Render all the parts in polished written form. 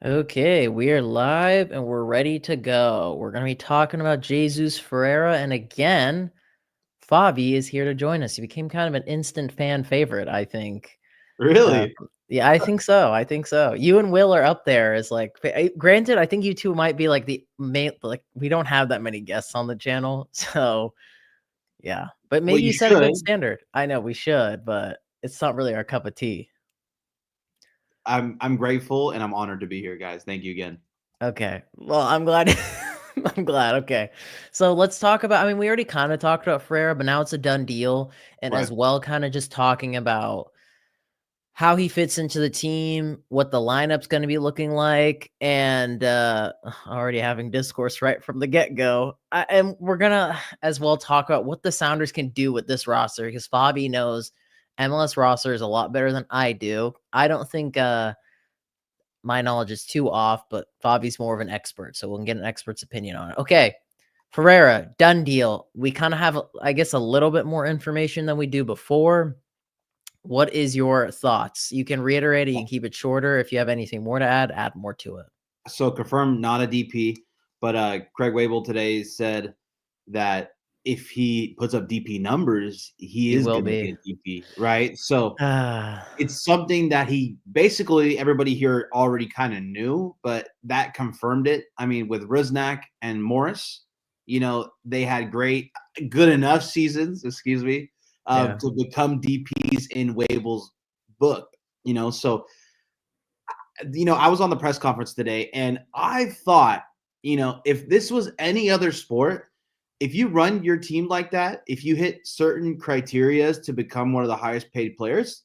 Okay, we are live and we're ready to go. We're going to be talking about Jesus Ferreira, and again, Fabi is here to join us. He became kind of an instant fan favorite, I think. Uh, Really? yeah, I think so. I think so. You and Will are up there as like, granted, I think you two might be like the main. Like, we don't have that many guests on the channel, so yeah. But Well, maybe you you set a good should. standard. I know we should, but it's not really our cup of tea. I'm grateful and I'm honored to be here, guys. Thank you again. Okay. Well, I'm glad. I'm glad. Okay. So let's talk about, I mean, we already kind of talked about Ferreira, but now it's a done deal. And Right. as well, kind of just talking about how he fits into the team, what the lineup's going to be looking like, and already having discourse right from the get-go. And we're going to as well talk about what the Sounders can do with this roster, because Bobby knows MLS roster is a lot better than I do. I don't think my knowledge is too off, but Fabi's more of an expert, so we'll get an expert's opinion on it. Okay, Ferreira, done deal. We kind of have, I guess, a little bit more information than we do before. What is your thoughts? You can reiterate it, you can keep it shorter. If you have anything more to add more to it. So confirmed, not a DP, but Craig Wable today said that if he puts up DP numbers, he He is will going to be be. a DP, right? So Ah, it's something that he basically everybody here already kind of knew, but that confirmed it. I mean, with Rusnak and Morris, they had good enough seasons, excuse me, yeah. to become DPs in Wable's book. So I was on the press conference today, and I thought, if this was any other sport, if you run your team like that, if you hit certain criterias to become one of the highest paid players,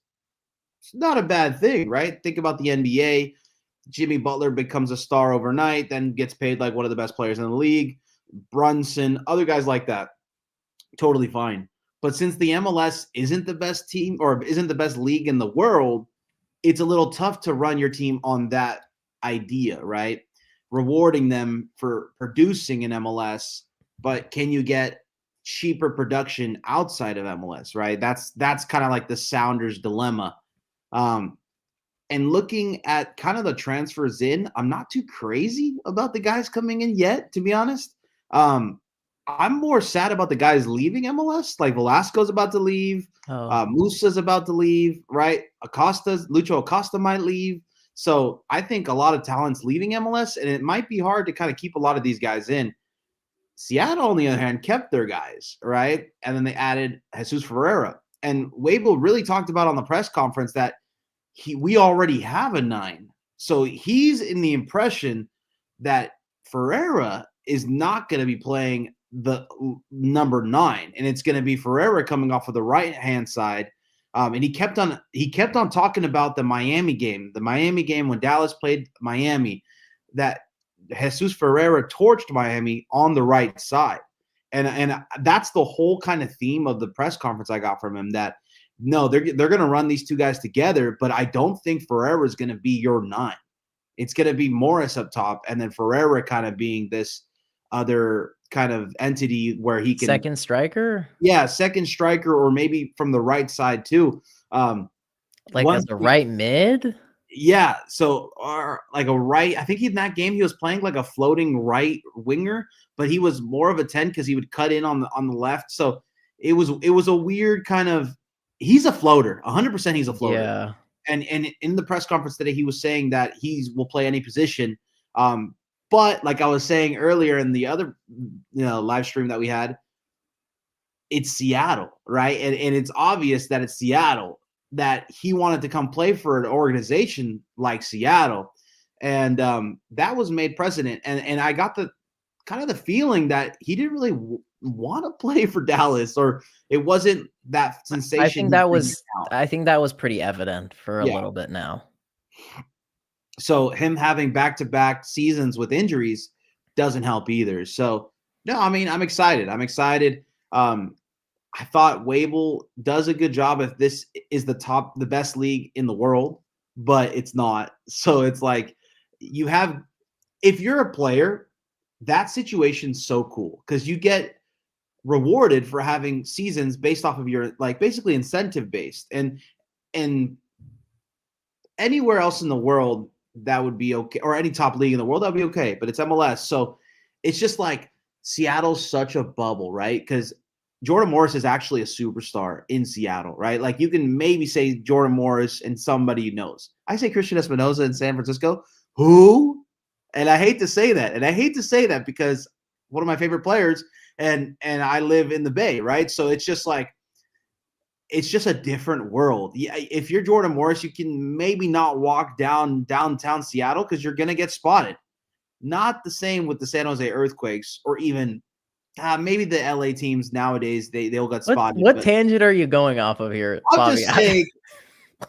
it's not a bad thing, right? Think about the NBA. Jimmy Butler becomes a star overnight, then gets paid like one of the best players in the league. Brunson, other guys like that, totally fine. But since the MLS isn't the best team or isn't the best league in the world, it's a little tough to run your team on that idea, right? Rewarding them for producing in MLS, but can you get cheaper production outside of MLS, right? That's kind of like the Sounders dilemma. Um, and looking at kind of the transfers in, I'm not too crazy about the guys coming in yet, to be honest. Um, I'm more sad about the guys leaving MLS. Like Velasco's about to leave, Oh, Musa's about to leave, right? Lucho Acosta might leave. So I think a lot of talent's leaving MLS, and it might be hard to kind of keep a lot of these guys in. Seattle, on the other hand, kept their guys, right? And then they added Jesus Ferreira. And Wable really talked about on the press conference that we already have a 9. So he's in the impression that Ferreira is not going to be playing the number 9, and it's going to be Ferreira coming off of the right hand side. And he kept on talking about the Miami game when Dallas played Miami, that Jesus Ferreira torched Miami on the right side. And that's the whole kind of theme of the press conference I got from him, that no, they're going to run these two guys together, but I don't think Ferreira is going to be your 9. It's going to be Morris up top, and then Ferreira kind of being this other kind of entity where he can, second striker? yeah, second striker, or maybe from the right side too. Like as One a thing, right mid? yeah. So, like a right, I think in that game he was playing like a floating right winger, but he was more of a 10 because he would cut in on the left. So it was a weird kind of. He's a floater, 100%. He's a floater. Yeah. And in the press conference today, he was saying that he will play any position. But like I was saying earlier in the other live stream that we had, it's Seattle, right? And it's obvious that it's Seattle, that he wanted to come play for an organization like Seattle. And that was made precedent. And I got the kind of the feeling that he didn't really want to play for Dallas, or it wasn't that I sensation think he's that bringing was out. I think that was pretty evident for a Yeah. little bit now. So him having back-to-back seasons with injuries doesn't help either. So no, I mean, I'm excited. I thought Wable does a good job if this is the best league in the world, but it's not. So it's like if you're a player, that situation's so cool because you get rewarded for having seasons based off of your, like, basically incentive based. And anywhere else in the world, that would be okay, or any top league in the world, that would be okay. But it's MLS, so it's just like Seattle's such a bubble, right? Because Jordan Morris is actually a superstar in Seattle, right? Like you can maybe say Jordan Morris and somebody knows. I say Christian Espinosa in San Francisco. Who? And I hate to say that. And I hate to say that because one of my favorite players, and I live in the Bay, right? So it's just like it's just a different world. Yeah, if you're Jordan Morris, you can maybe not walk downtown Seattle because you're gonna get spotted. Not the same with the San Jose Earthquakes or even maybe the LA teams nowadays. They'll get spotted. What But tangent are you going off of here, I'm Bobby? just saying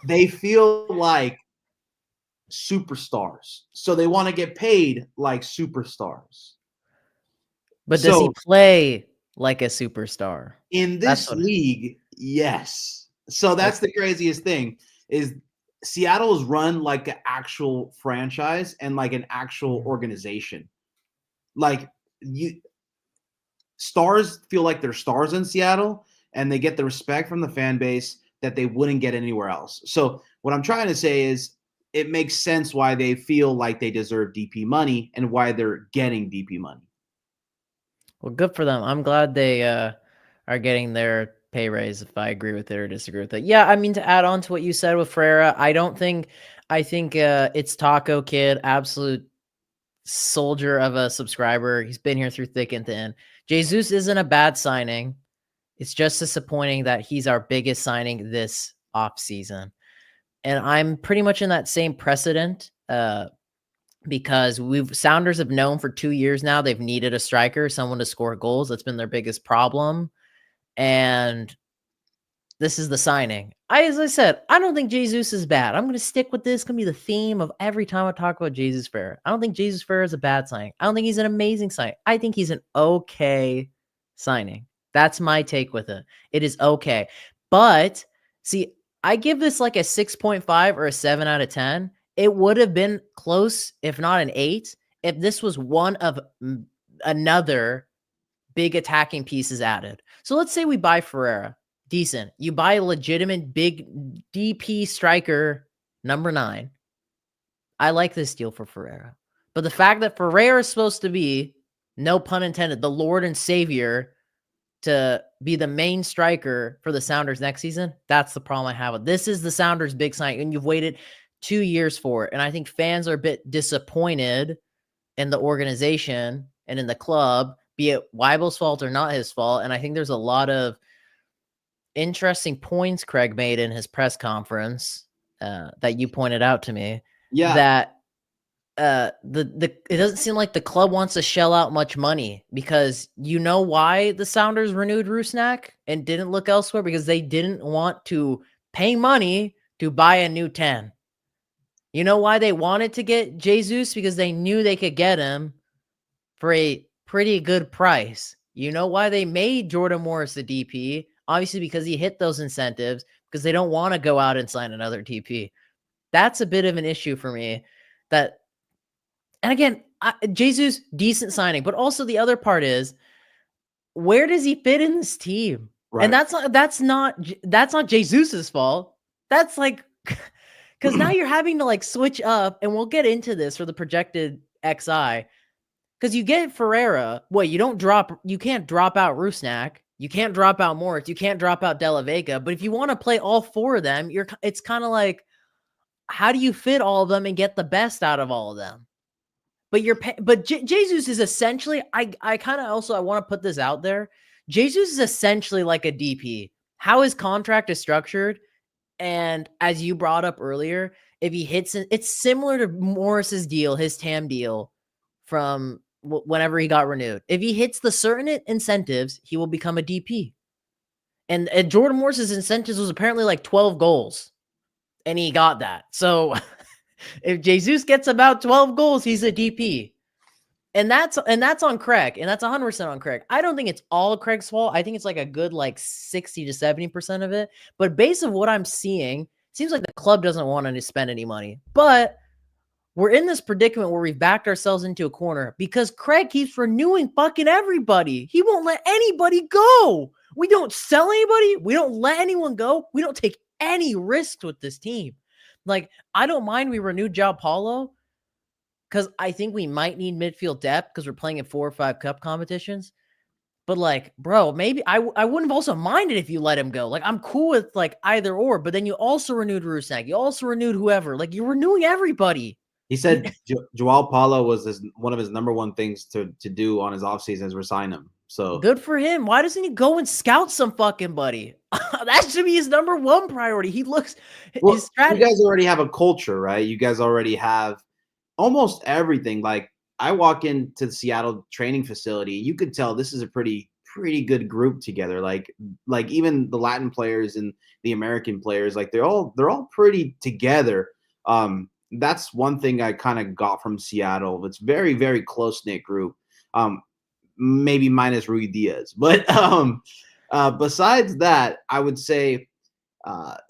they feel like superstars, so they want to get paid like superstars. But does he So play like a superstar? in That's this what. league, yes. So that's the craziest thing is Seattle is run like an actual franchise and like an actual organization. Like you stars feel like they're stars in Seattle and they get the respect from the fan base that they wouldn't get anywhere else. So what I'm trying to say is it makes sense why they feel like they deserve DP money and why they're getting DP money. Well, good for them. I'm glad they are getting their pay raise, if I agree with it or disagree with it. Yeah, I mean, to add on to what you said with Ferreira, I think it's Taco Kid, absolute soldier of a subscriber. He's been here through thick and thin. Jesus isn't a bad signing. It's just disappointing that he's our biggest signing this offseason. And I'm pretty much in that same precedent because Sounders have known for 2 years now they've needed a striker, someone to score goals. That's been their biggest problem. And this is the signing. As I said, I don't think Jesus is bad. I'm going to stick with this. It's going to be the theme of every time I talk about Jesus Ferreira. I don't think Jesus Ferreira is a bad signing. I don't think he's an amazing signing. I think he's an okay signing. That's my take with it. It is okay. But see, I give this like a 6.5 or a 7 out of 10. It would have been close, if not an 8, if this was one of another big attacking pieces added. So let's say we buy Ferreira. Decent. You buy a legitimate big DP striker, number 9. I like this deal for Ferreira. But the fact that Ferreira is supposed to be, no pun intended, the Lord and Savior to be the main striker for the Sounders next season, that's the problem I have with this. Is the Sounders' big sign, and you've waited 2 years for it. And I think fans are a bit disappointed in the organization and in the club, be it Weibel's fault or not his fault. And I think there's a lot of interesting points Craig made in his press conference that you pointed out to me. Yeah. That it doesn't seem like the club wants to shell out much money, because you know why the Sounders renewed Rusnak and didn't look elsewhere? Because they didn't want to pay money to buy a new 10. You know why they wanted to get Jesus? Because they knew they could get him for a pretty good price. You know why they made Jordan Morris the DP? Obviously because he hit those incentives, because they don't want to go out and sign another DP. That's a bit of an issue for me. And again, Jesus, decent signing, but also the other part is, where does he fit in this team? Right. And that's not Jesus's fault. That's like, because now you're having to like switch up, and we'll get into this for the projected XI. Because you get Ferreira, you can't drop out Rusnak, you can't drop out Moritz, you can't drop out De La Vega. But if you want to play all 4 of them, it's kind of like, how do you fit all of them and get the best out of all of them? But Jesus is essentially, I kind of also, I want to put this out there. Jesus is essentially like a DP. How his contract is structured, and as you brought up earlier, if he hits it, it's similar to Morris's deal, his TAM deal from whenever he got renewed. If he hits the certain incentives, he will become a DP. And Jordan Morris's incentives was apparently like 12 goals, and he got that. So if Jesus gets about 12 goals, he's a DP. And that's on Craig, and that's 100% on Craig. I don't think it's all Craig's fault. I think it's like a good 60 to 70% of it. But based on what I'm seeing, it seems like the club doesn't want to spend any money. But we're in this predicament where we've backed ourselves into a corner because Craig keeps renewing fucking everybody. He won't let anybody go. We don't sell anybody. We don't let anyone go. We don't take any risks with this team. Like, I don't mind we renewed João Paulo, because I think we might need midfield depth because we're playing in 4 or 5 cup competitions. But like, bro, maybe I wouldn't have also minded if you let him go. Like, I'm cool with like either or, but then you also renewed Rusnak. You also renewed whoever. Like, you're renewing everybody. He said Joao Paulo was one of his number one things to do on his offseason is resign him. So good for him. Why doesn't he go and scout some fucking buddy? That should be his number one priority. He looks his strategy. You guys already have a culture, right? You guys already have almost everything. Like I walk into the Seattle training facility, you could tell this is a pretty good group together. Like even the Latin players and the American players, like they're all pretty together. That's one thing I kind of got from Seattle. It's very, very close knit group. Maybe minus Rui Diaz, but besides that, I would say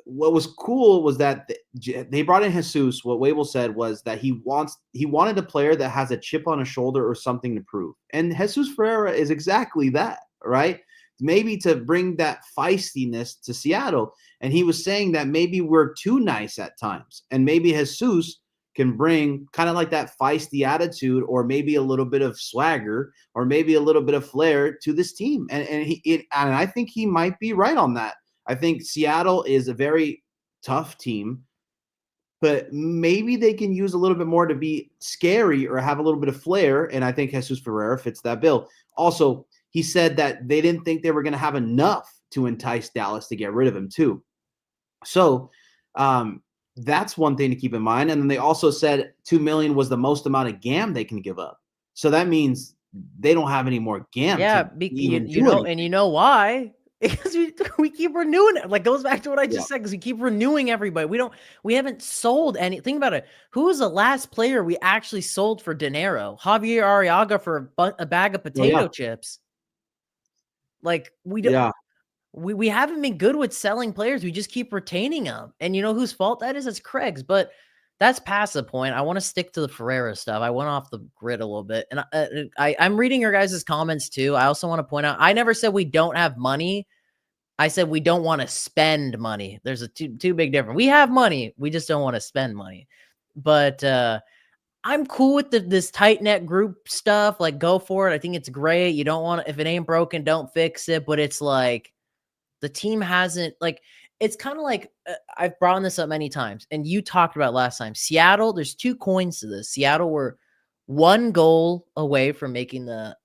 what was cool was that they brought in Jesus. What Wabel said was that he wanted a player that has a chip on his shoulder or something to prove, and Jesus Ferreira is exactly that, right? Maybe to bring that feistiness to Seattle. And he was saying that maybe we're too nice at times, and maybe Jesus can bring kind of like that feisty attitude, or maybe a little bit of swagger, or maybe a little bit of flair to this team. And I think he might be right on that. I think Seattle is a very tough team, but maybe they can use a little bit more to be scary or have a little bit of flair. And I think Jesus Ferreira fits that bill. Also, he said that they didn't think they were going to have enough to entice Dallas to get rid of him too. So that's one thing to keep in mind. And then they also said $2 million was the most amount of GAM they can give up. So that means they don't have any more GAM. Yeah, you know, and you know why? Because we keep renewing it. Like, goes back to what I just said, because we keep renewing everybody. We haven't sold any. Think about it. Who was the last player we actually sold for dinero? Javier Arriaga for a bag of potato chips. Like, we don't. We haven't been good with selling players. We just keep retaining them. And you know whose fault that is? It's Craig's. But that's past the point. I want to stick to the Ferreira stuff. I went off the grid a little bit. And I'm reading your guys' comments too. I also want to point out, I never said we don't have money. I said we don't want to spend money. There's a two big difference. We have money. We just don't want to spend money. But I'm cool with this tight net group stuff. Like, go for it. I think it's great. You don't want to, if it ain't broken, don't fix it. But it's like, the team hasn't, like, it's kind of like, I've brought this up many times, and you talked about last time. Seattle, there's two coins to this. Seattle were 1 goal away from making the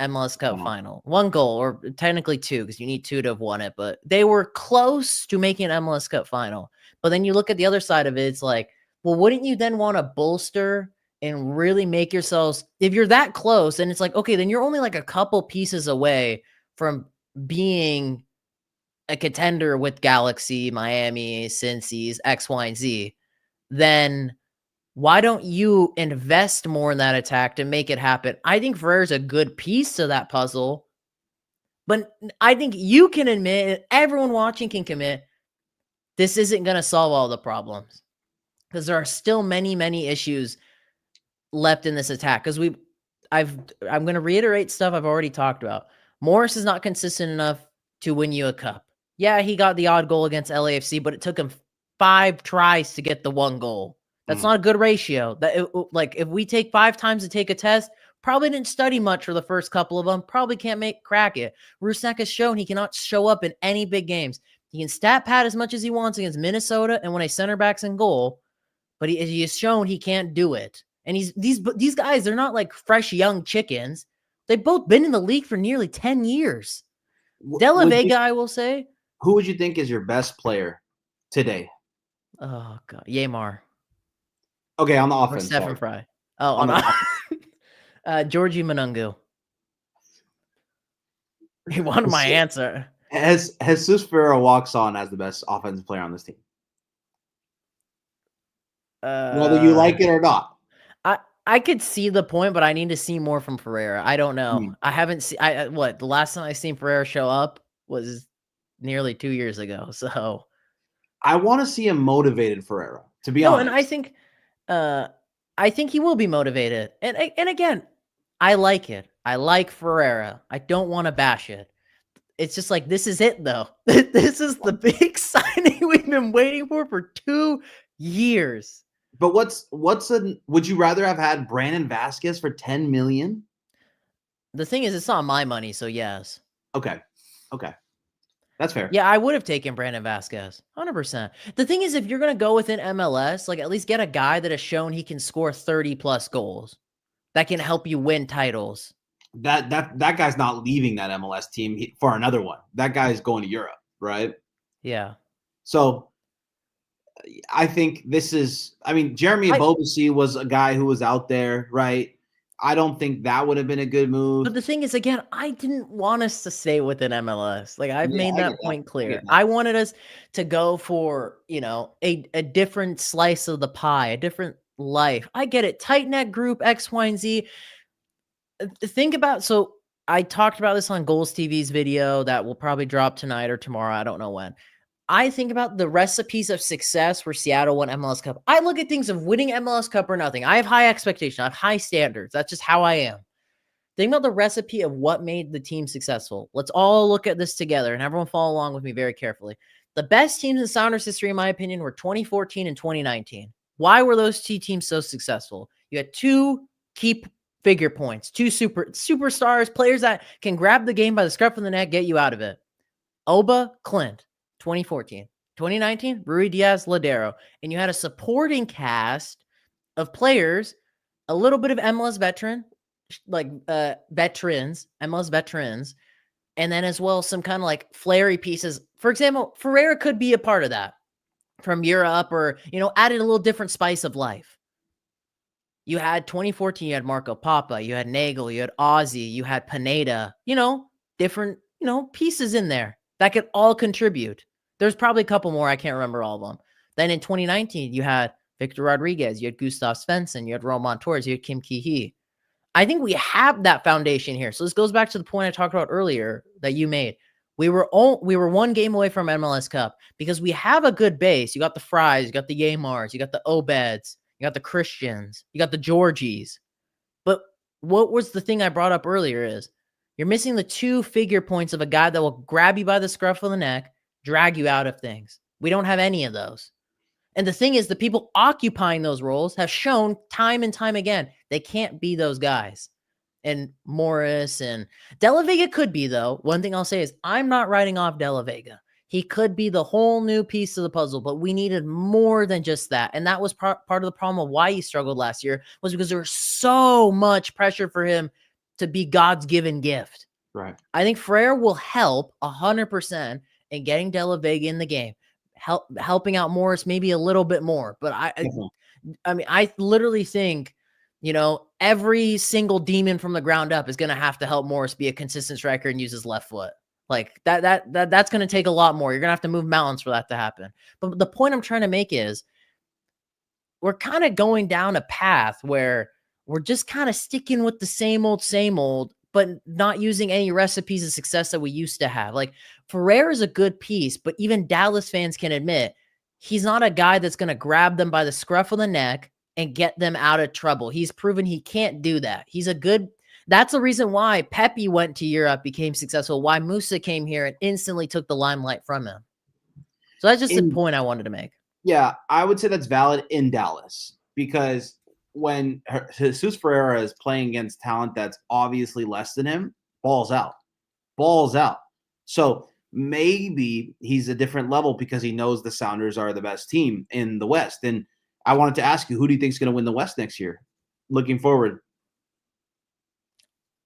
MLS Cup final. 1 goal, or technically 2, because you need 2 to have won it, but they were close to making an MLS Cup final. But then you look at the other side of it, it's like, well, wouldn't you then want to bolster and really make yourselves, if you're that close, and it's like, okay, then you're only like a couple pieces away from being a contender with Galaxy, Miami, Cincy's, X, Y, and Z, then why don't you invest more in that attack to make it happen? I think Ferreira's a good piece to that puzzle, but I think you can admit, everyone watching can commit, this isn't going to solve all the problems, because there are still many, many issues left in this attack. Because I'm going to reiterate stuff I've already talked about. Morris is not consistent enough to win you a cup. Yeah, he got the odd goal against LAFC, but it took him 5 tries to get the 1 goal. That's not a good ratio. Like, if we take 5 times to take a test, probably didn't study much for the first couple of them, probably can't crack it. Rusnak has shown he cannot show up in any big games. He can stat pad as much as he wants against Minnesota and when a center back's in goal, but he has shown he can't do it. And these guys, they're not like fresh young chickens. They've both been in the league for nearly 10 years. De La Vega, I will say. Who would you think is your best player today? Oh, God. Yamar. Okay, on the offense. Or Stephen Fry. Oh, on the Georgie Manungu. He wanted my answer. Jesus Ferreira walks on as the best offensive player on this team. Whether you like it or not. I could see the point, but I need to see more from Ferreira. I don't know. I haven't seen. The last time I seen Ferreira show up was nearly 2 years ago. So I want to see him motivated, Ferreira. To be honest, and I think he will be motivated. And again, I like it. I like Ferreira. I don't want to bash it. It's just like, this is it though. This is the big signing we've been waiting for 2 years. But would you rather have had Brandon Vasquez for 10 million? The thing is, it's not my money, so yes. Okay. That's fair. Yeah, I would have taken Brandon Vasquez, 100%. The thing is, if you're going to go within MLS, like at least get a guy that has shown he can score 30 plus goals that can help you win titles. That guy's not leaving that MLS team for another one. That guy's going to Europe, right? Yeah. So I think Jeremy Ebobisse was a guy who was out there, right? I don't think that would have been a good move. But the thing is, again, I didn't want us to stay within MLS. Like I've made that point clear. I wanted us to go for, a different slice of the pie, a different life. I get it. Tight net group, X, Y, and Z. So I talked about this on Goals TV's video that will probably drop tonight or tomorrow. I don't know when. I think about the recipes of success for Seattle won MLS Cup. I look at things of winning MLS Cup or nothing. I have high expectations. I have high standards. That's just how I am. Think about the recipe of what made the team successful. Let's all look at this together and everyone follow along with me very carefully. The best teams in Sounders history, in my opinion, were 2014 and 2019. Why were those two teams so successful? You had two key figure points, two superstars, players that can grab the game by the scruff of the neck, get you out of it. Oba, Clint, 2014. 2019, Rui Diaz, Ladero. And you had a supporting cast of players, a little bit of MLS veterans, MLS veterans, and then as well some kind of like flary pieces. For example, Ferreira could be a part of that from Europe or, added a little different spice of life. You had 2014, you had Marco Papa, you had Nagel, you had Ozzy, you had Pineda, different, pieces in there that could all contribute. There's probably a couple more. I can't remember all of them. Then in 2019, you had Victor Rodriguez, you had Gustav Svensson, you had Roman Torres, you had Kim Ki-hee. I think we have that foundation here. So this goes back to the point I talked about earlier that you made. We were one game away from MLS Cup because we have a good base. You got the Fries, you got the Yamars, you got the Obeds, you got the Christians, you got the Georgies. But what was the thing I brought up earlier is you're missing the two figure points of a guy that will grab you by the scruff of the neck, drag you out of things. We don't have any of those. And the thing is, the people occupying those roles have shown time and time again, they can't be those guys. And Morris and De La Vega could be, though. One thing I'll say is I'm not writing off De La Vega. He could be the whole new piece of the puzzle, but we needed more than just that. And that was part of the problem of why he struggled last year was because there was so much pressure for him to be God's given gift. Right. I think Ferreira will help 100% in getting De La Vega in the game. Helping out Morris maybe a little bit more, but I literally think, every single demon from the ground up is going to have to help Morris be a consistent striker and use his left foot. Like that's going to take a lot more. You're going to have to move mountains for that to happen. But the point I'm trying to make is we're kind of going down a path where we're just kind of sticking with the same old, but not using any recipes of success that we used to have. Like Ferreira is a good piece, but even Dallas fans can admit he's not a guy that's going to grab them by the scruff of the neck and get them out of trouble. He's proven he can't do that. That's the reason why Pepe went to Europe, became successful, why Musa came here and instantly took the limelight from him. So that's just the point I wanted to make. Yeah, I would say that's valid in Dallas because when Jesus Ferreira is playing against talent that's obviously less than him, balls out. So maybe he's a different level because he knows the Sounders are the best team in the West. And I wanted to ask you, who do you think is going to win the West next year? Looking forward.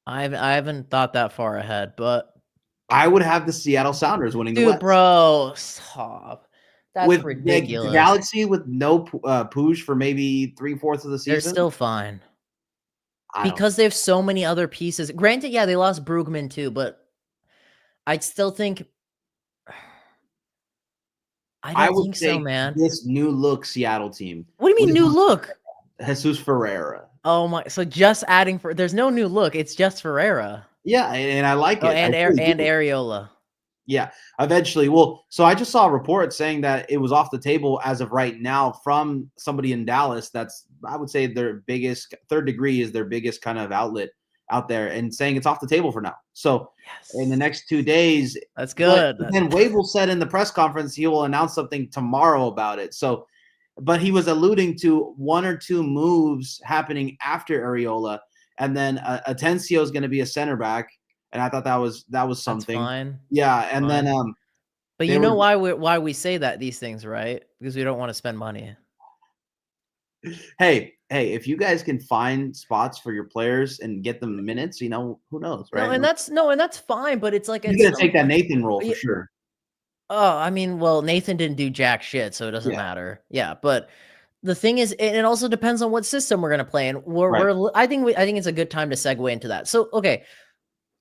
I haven't thought that far ahead, but I would have the Seattle Sounders winning the West. Dude, bro, stop. That's with ridiculous. The Galaxy with no Puig for maybe 3/4 of the season. They're still fine. Because they have so many other pieces. Granted, yeah, they lost Brugman too, but I'd still think I don't think so, man. This new look Seattle team. What do you mean new look? Jesus Ferreira. Oh my! So just adding there's no new look. It's just Ferreira. Yeah, and I like it. And Areola. Yeah, eventually. Well, so I just saw a report saying that it was off the table as of right now from somebody in Dallas. That's, I would say, their biggest Third Degree is their biggest kind of outlet out there, and saying it's off the table for now. So in the next 2 days, that's good. And Wavell said in the press conference he will announce something tomorrow about it. So but he was alluding to 1 or 2 moves happening after Areola, and then Atencio is going to be a center back, and I thought that was That's something. fine. Yeah, That's and fine. then But they you know were. why we say these things, right? Because we don't want to spend money. Hey, if you guys can find spots for your players and get them minutes, who knows, right? And that's fine, but it's like at He's gonna some take that point. Nathan role for sure. Oh, I mean, well, Nathan didn't do jack shit, so it doesn't Yeah, matter. Yeah, but the thing is, it also depends on what system we're gonna play, and right. I think it's a good time to segue into that. So, okay,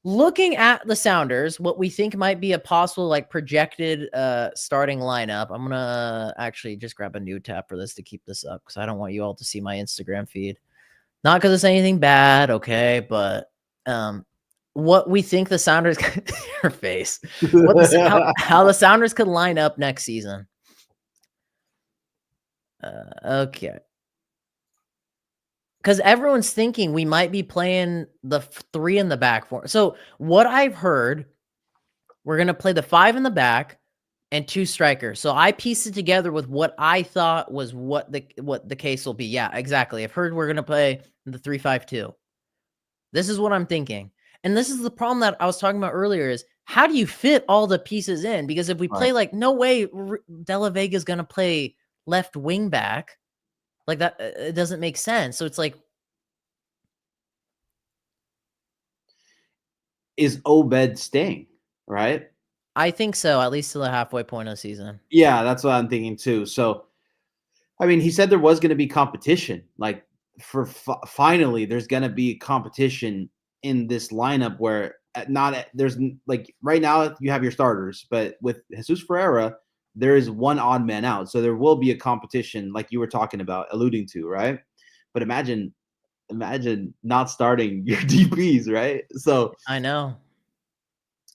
looking at the Sounders, what we think might be a possible like projected starting lineup. I'm gonna actually just grab a new tab for this to keep this up because I don't want you all to see my Instagram feed. Not because it's anything bad, okay, but what we think the Sounders your face. How the Sounders could line up next season. Okay. Because everyone's thinking we might be playing the 3 in the back for. So what I've heard, we're gonna play the 5 in the back and 2 strikers. So I pieced it together with what I thought was what the case will be. Yeah, exactly. I've heard we're gonna play the 3-5-2. This is what I'm thinking. And this is the problem that I was talking about earlier is how do you fit all the pieces in? Because if we Right. play like no way Della Vega is gonna play left wing back like that, it doesn't make sense. So it's like, Is Obed staying, right? I think so, at least to the halfway point of the season. Yeah, that's what I'm thinking too. So, I mean, he said there was going to be competition. Like finally, there's going to be competition in this lineup where there's like right now you have your starters, but with Jesus Ferreira, there is one odd man out. So there will be a competition, like you were talking about, alluding to, right? But imagine not starting your DPs, right? So I know.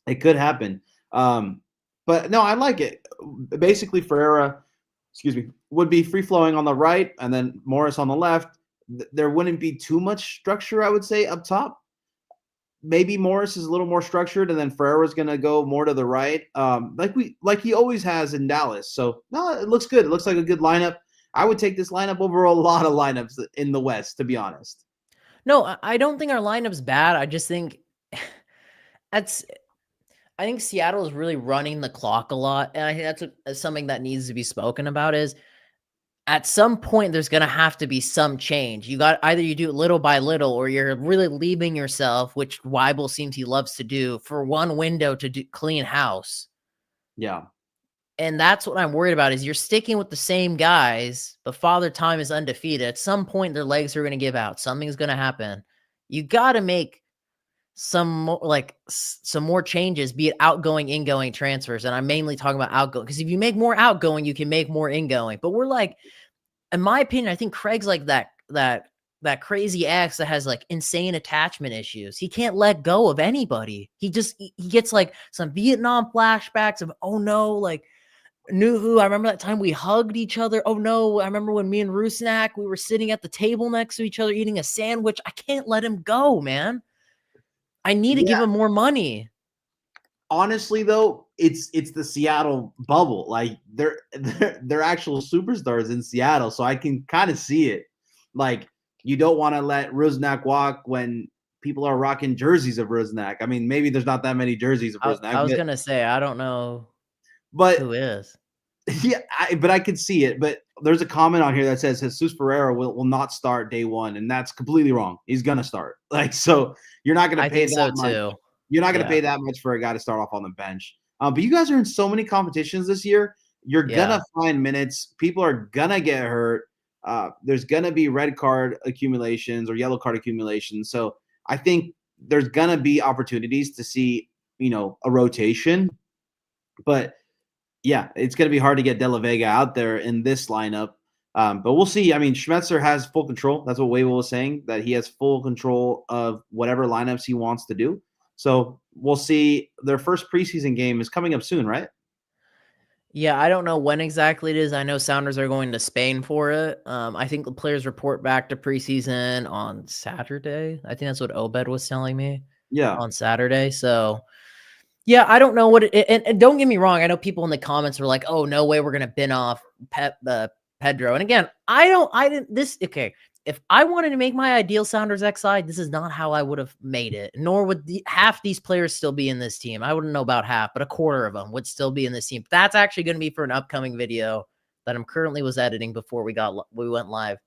it could happen. But no, I like it. Basically, Ferreira, excuse me, would be free flowing on the right, and then Morris on the left. There wouldn't be too much structure, I would say, up top. Maybe Morris is a little more structured, and then Ferreira's going to go more to the right, like he always has in Dallas. So no, it looks good. It looks like a good lineup. I would take this lineup over a lot of lineups in the West, to be honest. No, I don't think our lineup's bad. I just think that's. I think Seattle is really running the clock a lot, and I think that's something that needs to be spoken about. Is at some point there's going to have to be some change. You got either you do it little by little, or you're really leaving yourself, which Weibel seems he loves to do, for one window to clean house. Yeah. And that's what I'm worried about is you're sticking with the same guys, but Father Time is undefeated. At some point, their legs are going to give out. Something's going to happen. You got to make some more changes, be it outgoing, ingoing transfers. And I'm mainly talking about outgoing because if you make more outgoing, you can make more ingoing. But we're like, in my opinion, I think Craig's like that crazy ex that has like insane attachment issues. He can't let go of anybody. He gets like some Vietnam flashbacks of, oh no, like Nuhu, I remember that time we hugged each other. Oh no, I remember when me and Rusnak, we were sitting at the table next to each other eating a sandwich. I can't let him go, man. I need to give him more money. Honestly, though, it's the Seattle bubble. Like they're actual superstars in Seattle, so I can kind of see it. Like you don't want to let Rusnak walk when people are rocking jerseys of Rusnak. I mean, maybe there's not that many jerseys of Rusnak. I was gonna say I don't know but who is. Yeah, but I could see it. But there's a comment on here that says Jesus Ferreira will not start day one, and that's completely wrong. He's gonna start. Like so, you're not gonna pay that much. Too. You're not gonna pay that much for a guy to start off on the bench. But you guys are in so many competitions this year. You're gonna find minutes. People are gonna get hurt. There's gonna be red card accumulations or yellow card accumulations. So I think there's gonna be opportunities to see a rotation, but yeah, it's going to be hard to get De La Vega out there in this lineup. But we'll see. I mean, Schmetzer has full control. That's what Wavell was saying, that he has full control of whatever lineups he wants to do. So we'll see. Their first preseason game is coming up soon, right? Yeah, I don't know when exactly it is. I know Sounders are going to Spain for it. I think the players report back to preseason on Saturday. I think that's what Obed was telling me. Yeah. On Saturday. So yeah, I don't know what and don't get me wrong. I know people in the comments were like, "Oh, no way, we're gonna bin off Pedro. And again, if I wanted to make my ideal Sounders XI, this is not how I would have made it. Nor would half these players still be in this team. I wouldn't know about half, but a quarter of them would still be in this team. That's actually going to be for an upcoming video that I'm currently was editing before we went live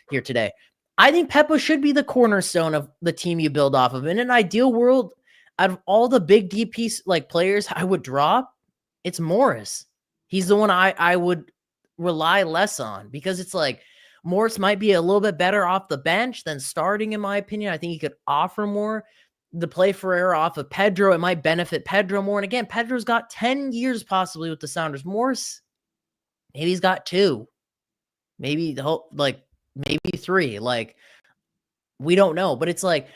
here today. I think Peppa should be the cornerstone of the team you build off of. In an ideal world, out of all the big DP players I would drop, it's Morris. He's the one I would rely less on, because it's like Morris might be a little bit better off the bench than starting, in my opinion. I think he could offer more. The play Ferreira off of Pedro, it might benefit Pedro more. And again, Pedro's got 10 years possibly with the Sounders. Morris, maybe he's got 2, maybe maybe 3. Like, we don't know, but it's like,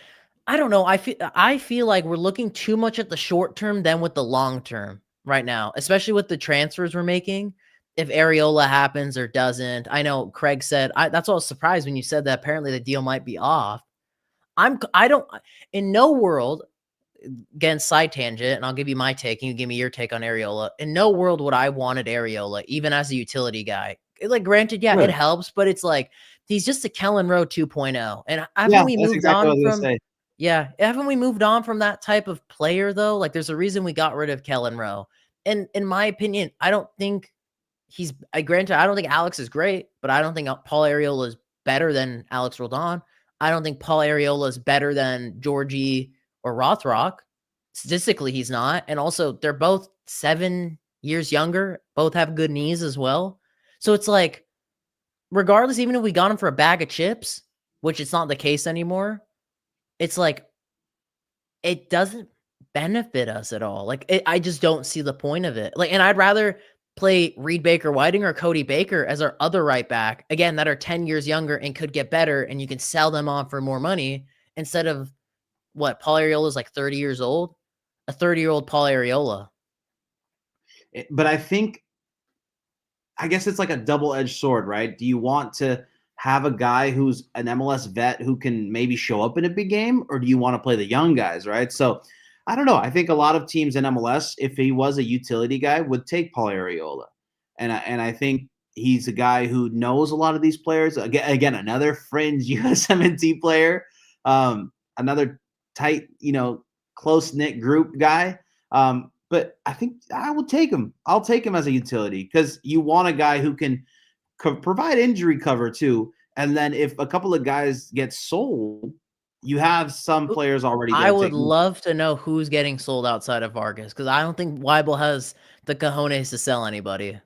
I don't know. I feel like we're looking too much at the short term than with the long term right now, especially with the transfers we're making. If Areola happens or doesn't, I know Craig said, that's all I was surprised when you said that apparently the deal might be off. I don't, in no world, again, side tangent, and I'll give you my take, and you give me your take on Areola. In no world would I wanted Areola, even as a utility guy. Like, granted, yeah, it helps, but it's like, he's just a Kellen Rowe 2.0. And haven't we moved on from, haven't we moved on from that type of player, though? Like, there's a reason we got rid of Kellen Rowe. And in my opinion, I don't think granted, I don't think Alex is great, but I don't think Paul Areola is better than Alex Roldan. I don't think Paul Areola is better than Georgie or Rothrock. Statistically, he's not. And also, they're both 7 years younger, both have good knees as well. So it's like, regardless, even if we got him for a bag of chips, which it's not the case anymore, it's like, it doesn't benefit us at all. Like, I just don't see the point of it. Like, and I'd rather play Reed Baker Whiting or Cody Baker as our other right back, again, that are 10 years younger and could get better, and you can sell them on for more money, instead of Paul Areola is like 30 years old, a 30-year-old Paul Areola. But I guess it's like a double-edged sword, right? Do you want to have a guy who's an MLS vet who can maybe show up in a big game, or do you want to play the young guys, right? So I don't know. I think a lot of teams in MLS, if he was a utility guy, would take Paul Areola. And I think he's a guy who knows a lot of these players. Again, another fringe USMNT player, another tight, close-knit group guy. But I think I will take him. I'll take him as a utility, because you want a guy who can provide injury cover too. And then if a couple of guys get sold, you have some players already. I would love to know who's getting sold outside of Vargas, because I don't think Weibel has the cojones to sell anybody.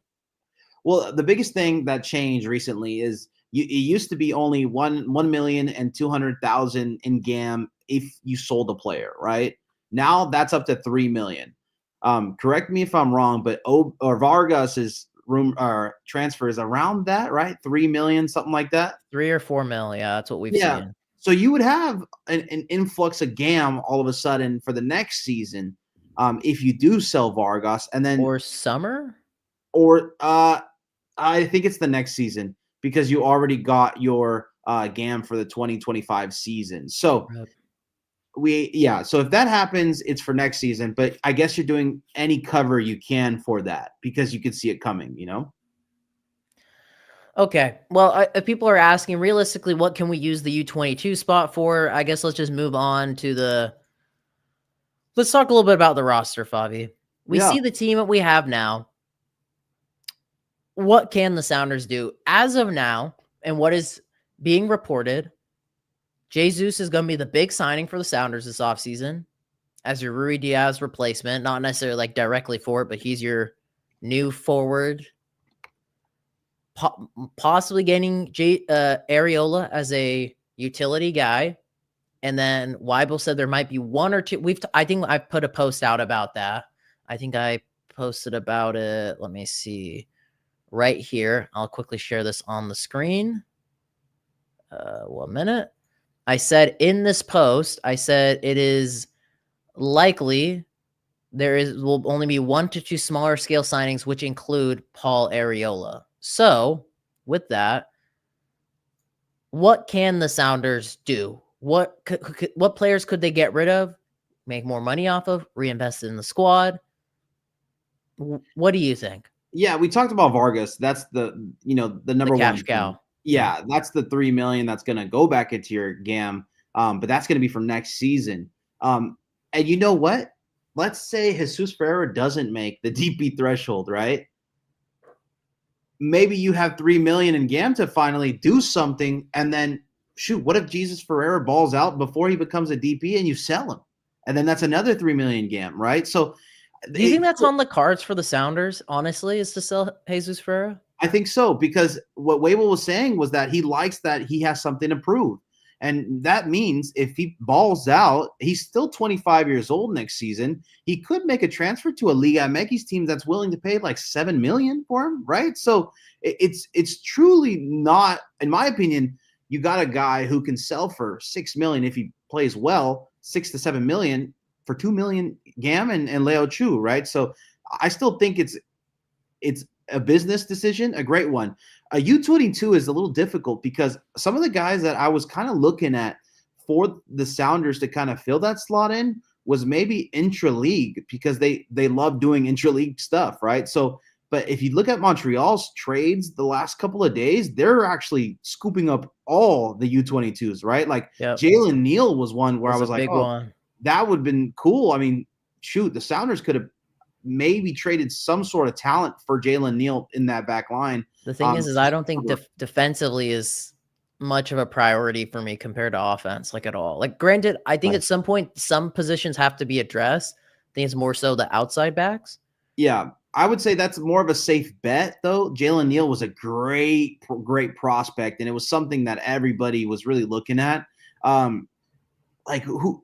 Well, the biggest thing that changed recently is it used to be only 1,200,000 in GAM if you sold a player, right? Now that's up to 3 million. Correct me if I'm wrong, but Vargas's transfer is around that, right? 3 million, something like that. 3 or 4 mil, yeah, that's what we've seen. So you would have an influx of GAM all of a sudden for the next season, if you do sell Vargas, and then summer, or I think it's the next season, because you already got your GAM for the 2025 season. So so if that happens, it's for next season. But I guess you're doing any cover you can for that, because you can see it coming, Okay, well, if people are asking, realistically, what can we use the U22 spot for? I guess let's just move on to let's talk a little bit about the roster, Fabi. We see the team that we have now. What can the Sounders do? As of now, and what is being reported, Jesus is going to be the big signing for the Sounders this offseason as your Rui Diaz replacement. Not necessarily like directly for it, but he's your new forward. Possibly getting Areola as a utility guy. And then Weibel said there might be 1 or 2. I think I put a post out about that. I think I posted about it. Let me see. Right here. I'll quickly share this on the screen. 1 minute. I said in this post, it is likely will only be 1 to 2 smaller scale signings, which include Paul Areola. So, with that, what can the Sounders do? What players could they get rid of, make more money off of, reinvest in the squad? What do you think? Yeah, we talked about Vargas. That's the The number cash one thing. cow. Yeah. Yeah, that's the 3 million that's gonna go back into your GAM. But that's gonna be from next season. And you know what? Let's say Jesus Ferreira doesn't make the DP threshold, right? Maybe you have 3 million in GAM to finally do something, and then shoot, what if Jesus Ferreira balls out before he becomes a DP and you sell him? And then that's another 3 million GAM, right? So Do you think it, that's on the cards for the Sounders, honestly, is to sell Jesus Ferreira? I think so, because what Wable was saying was that he likes that he has something to prove. And that means if he balls out, he's still 25 years old next season. He could make a transfer to a Liga MX team that's willing to pay like 7 million for him, right? So it's truly not, in my opinion, you got a guy who can sell for 6 million if he plays well, 6 to 7 million for 2 million GAM and Leo Chu, right? So I still think it's a business decision, a great one. A U22 is a little difficult because some of the guys that I was kind of looking at for the Sounders to kind of fill that slot in was maybe intra-league, because they love doing intra-league stuff, right? So, but if you look at Montreal's trades the last couple of days, they're actually scooping up all the U22s, right? Like Yep. Jalen Neal was one where I Was a was like, big oh, one. that would have been cool. I mean, shoot, the Sounders could have maybe traded some sort of talent for Jalen Neal in that back line. The thing is I don't think defensively is much of a priority for me compared to offense, like at all. Like, granted, I think Right. at some point some positions have to be addressed. I think it's more so the outside backs. Yeah, I would say that's more of a safe bet, though. Jalen Neal was a great prospect, and it was something that everybody was really looking at. Like who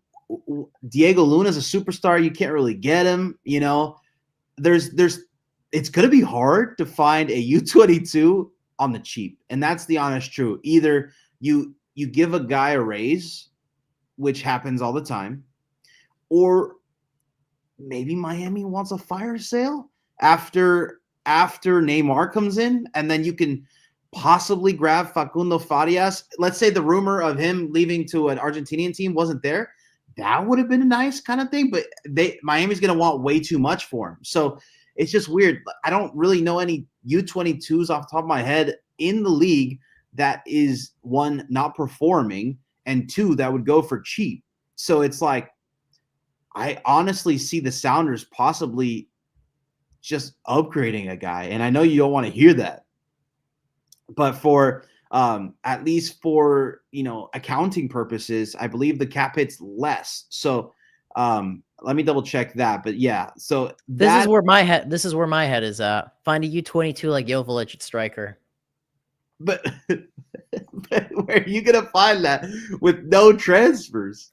Diego Luna's a superstar. You can't really get him. You know, there's it's going to be hard to find a U22 on the cheap, and that's the honest truth. Either you give a guy a raise, which happens all the time, or maybe Miami wants a fire sale after Neymar comes in, and then you can possibly grab Facundo Farias. Let's say the rumor of him leaving to an Argentinian team wasn't there. That would have been a nice kind of thing, but Miami's going to want way too much for him. So it's just weird. I don't really know any U22s off the top of my head in the league that is, one, not performing, and two, that would go for cheap. So it's like, I honestly see the Sounders possibly just upgrading a guy. And I know you don't want to hear that, but for at least for, accounting purposes, I believe the cap hit's less. So let me double check that. But yeah, so This is where my head is at. Find a U22 like Joveljic at striker. but, but where are you gonna find that with no transfers?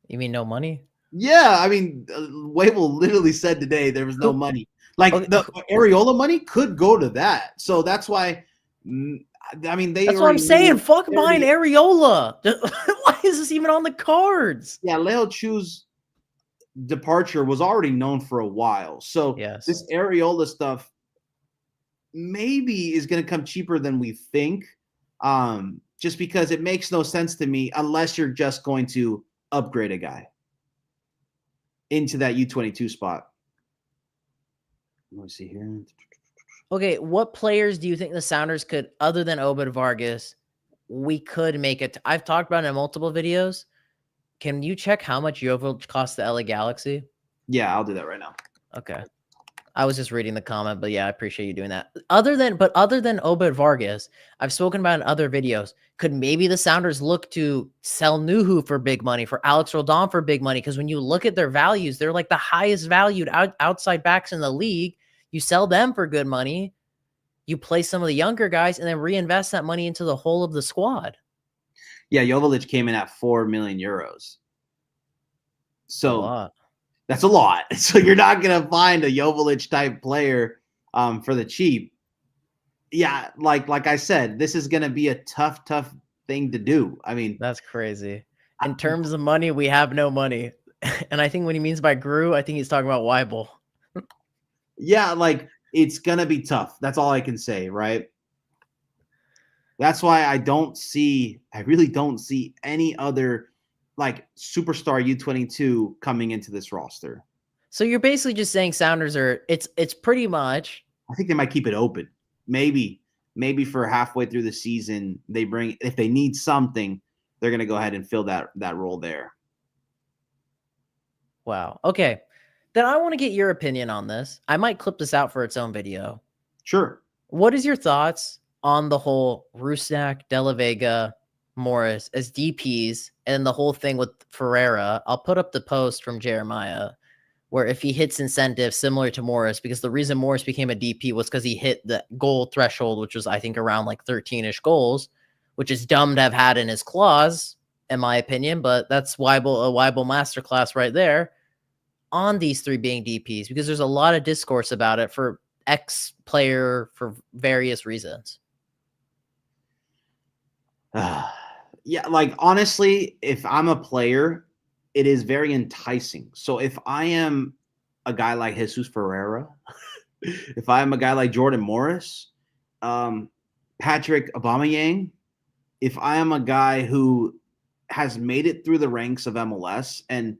You mean no money? Yeah, I mean, Wable literally said today there was no money. Like, Okay. the Areola money could go to that. So that's why, I mean, they That's what I'm already saying. knew Fuck they buying already- Areola. Why is this even on the cards? Yeah, Leo Chu's departure was already known for a while. So Yes. this Areola stuff maybe is going to come cheaper than we think, just because it makes no sense to me unless you're just going to upgrade a guy into that U22 spot. Let me see here. Okay, what players do you think the Sounders could, other than Obed Vargas, we could make it? I've talked about it in multiple videos. Can you check how much Joveljic cost the LA Galaxy? Yeah, I'll do that right now. Okay. I was just reading the comment, but yeah, I appreciate you doing that. Other than Obed Vargas, I've spoken about in other videos. Could maybe the Sounders look to sell Nuhu for big money, for Alex Rodon for big money? Because when you look at their values, they're like the highest valued outside backs in the league. You sell them for good money. You play some of the younger guys and then reinvest that money into the whole of the squad. Yeah, Joveljic came in at 4 million euros. So that's a lot. So you're not going to find a Joveljic type player for the cheap. Yeah, like I said, this is going to be a tough thing to do. I mean, that's crazy. In terms of money, we have no money. And I think what he means by grew, I think he's talking about Weibel. Yeah, like, it's going to be tough. That's all I can say, right? That's why I really don't see any other like superstar U22 coming into this roster. So you're basically just saying Sounders are it's pretty much. I think they might keep it open. Maybe for halfway through the season, they bring if they need something, they're going to go ahead and fill that role there. Wow. Okay. Then I want to get your opinion on this. I might clip this out for its own video. Sure. What is your thoughts on the whole Rusnak, De La Vega, Morris as DPs and the whole thing with Ferreira? I'll put up the post from Jeremiah where if he hits incentives similar to Morris, because the reason Morris became a DP was because he hit the goal threshold, which was, I think, around like 13-ish goals, which is dumb to have had in his clause, in my opinion, but that's a Weibel masterclass right there on these three being DPs, because there's a lot of discourse about it for X player for various reasons. Yeah, like honestly, if I'm a player, it is very enticing. So if I am a guy like Jesus Ferreira, if I am a guy like Jordan Morris, Patrick Aubameyang, if I am a guy who has made it through the ranks of MLS and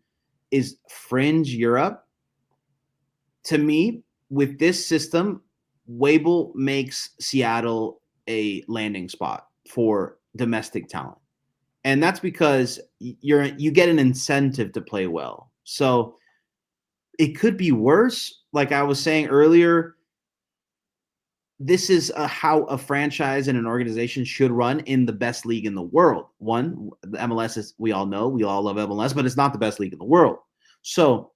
is fringe Europe, to me, with this system, Weibel makes Seattle a landing spot for domestic talent. And that's because you get an incentive to play well. So it could be worse. Like I was saying earlier, this is how a franchise and an organization should run in the best league in the world. One, the MLS is, we all know, we all love MLS, but it's not the best league in the world. So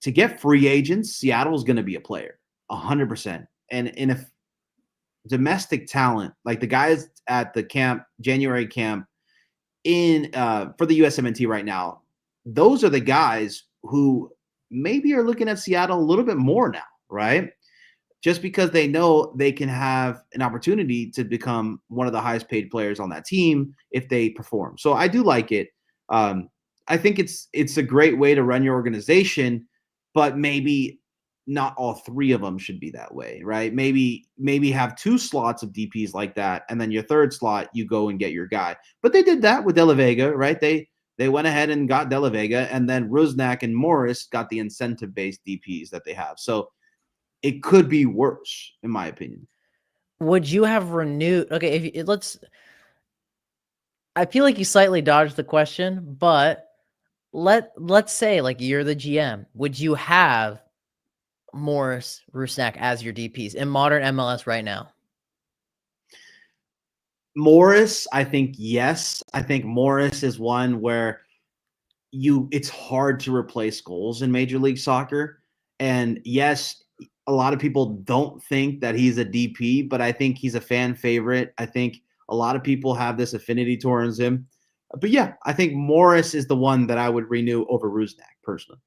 to get free agents, Seattle is going to be a player, 100%. And if domestic talent, like the guys at the camp, January camp in for the USMNT right now, those are the guys who maybe are looking at Seattle a little bit more now, right? Just because they know they can have an opportunity to become one of the highest paid players on that team if they perform. So I do like it. I think it's a great way to run your organization, but maybe not all three of them should be that way, right? Maybe have two slots of DPs like that, and then your third slot, you go and get your guy. But they did that with De La Vega, right? They went ahead and got De La Vega, and then Rusnak and Morris got the incentive-based DPs that they have. So it could be worse, in my opinion. Would you have renewed? Okay, I feel like you slightly dodged the question, but let's say like you're the GM. Would you have Morris, Rusnak as your DPs in modern MLS right now? Morris, I think yes. I think Morris is one where it's hard to replace goals in Major League Soccer. And yes, a lot of people don't think that he's a DP, but I think he's a fan favorite. I think a lot of people have this affinity towards him. But yeah, I think Morris is the one that I would renew over Rusnak personally.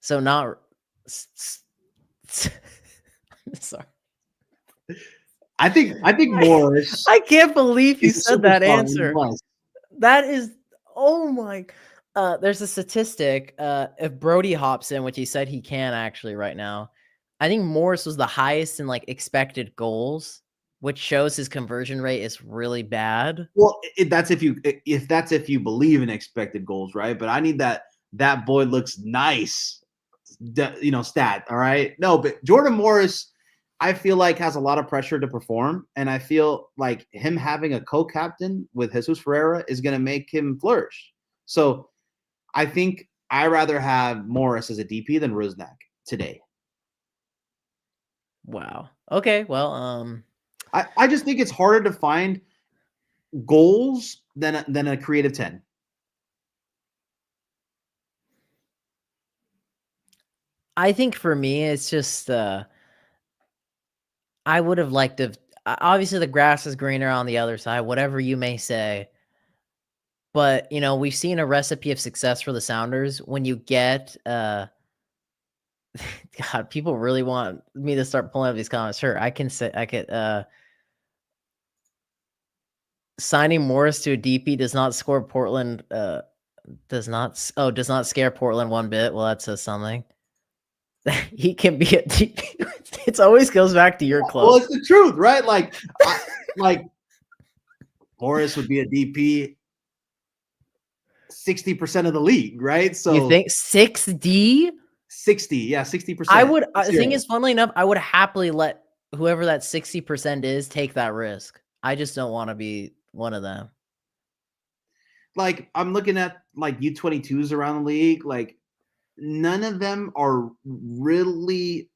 So not sorry. I think Morris. I can't believe you said that answer. That is, oh my. There's a statistic. If Brody hops in, which he said he can actually right now, I think Morris was the highest in like expected goals, which shows his conversion rate is really bad. Well, that's if you believe in expected goals, right? But I need that boy looks nice, stat. All right, no, but Jordan Morris, I feel like has a lot of pressure to perform, and I feel like him having a co-captain with Jesus Ferreira is going to make him flourish. So I think I rather have Morris as a DP than Rusnak today. Wow. Okay. Well, I just think it's harder to find goals than a creative 10. I think for me, it's just I would have liked to. Obviously, the grass is greener on the other side, whatever you may say. But we've seen a recipe of success for the Sounders when you get. God, people really want me to start pulling up these comments. Sure, I can say I could. Signing Morris to a DP does not score Portland. Does not scare Portland one bit. Well, that says something. He can be a DP. It always goes back to your club. Well, it's the truth, right? Like Morris would be a DP. 60% of the league, right? So You think 6D? 60, yeah, 60%. I would. The thing is, funnily enough, I would happily let whoever that 60% is take that risk. I just don't want to be one of them. Like I'm looking at like U22s around the league, like none of them are really,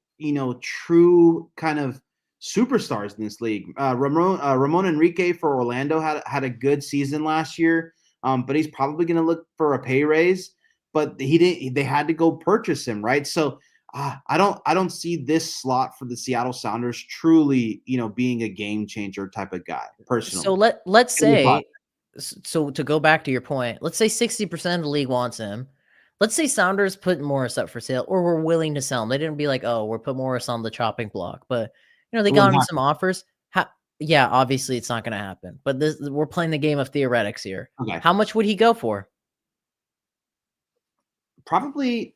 true kind of superstars in this league. Ramon Enrique for Orlando had a good season last year, but he's probably going to look for a pay raise. But he didn't. They had to go purchase him, right? So I don't see this slot for the Seattle Sounders truly, being a game changer type of guy personally. So let's say, so to go back to your point, let's say 60% of the league wants him. Let's say Sounders put Morris up for sale, or we're willing to sell him. They didn't be like, oh, we're put Morris on the chopping block, but they got him some offers. Yeah, obviously it's not going to happen. But we're playing the game of theoretics here. Okay. How much would he go for? Probably,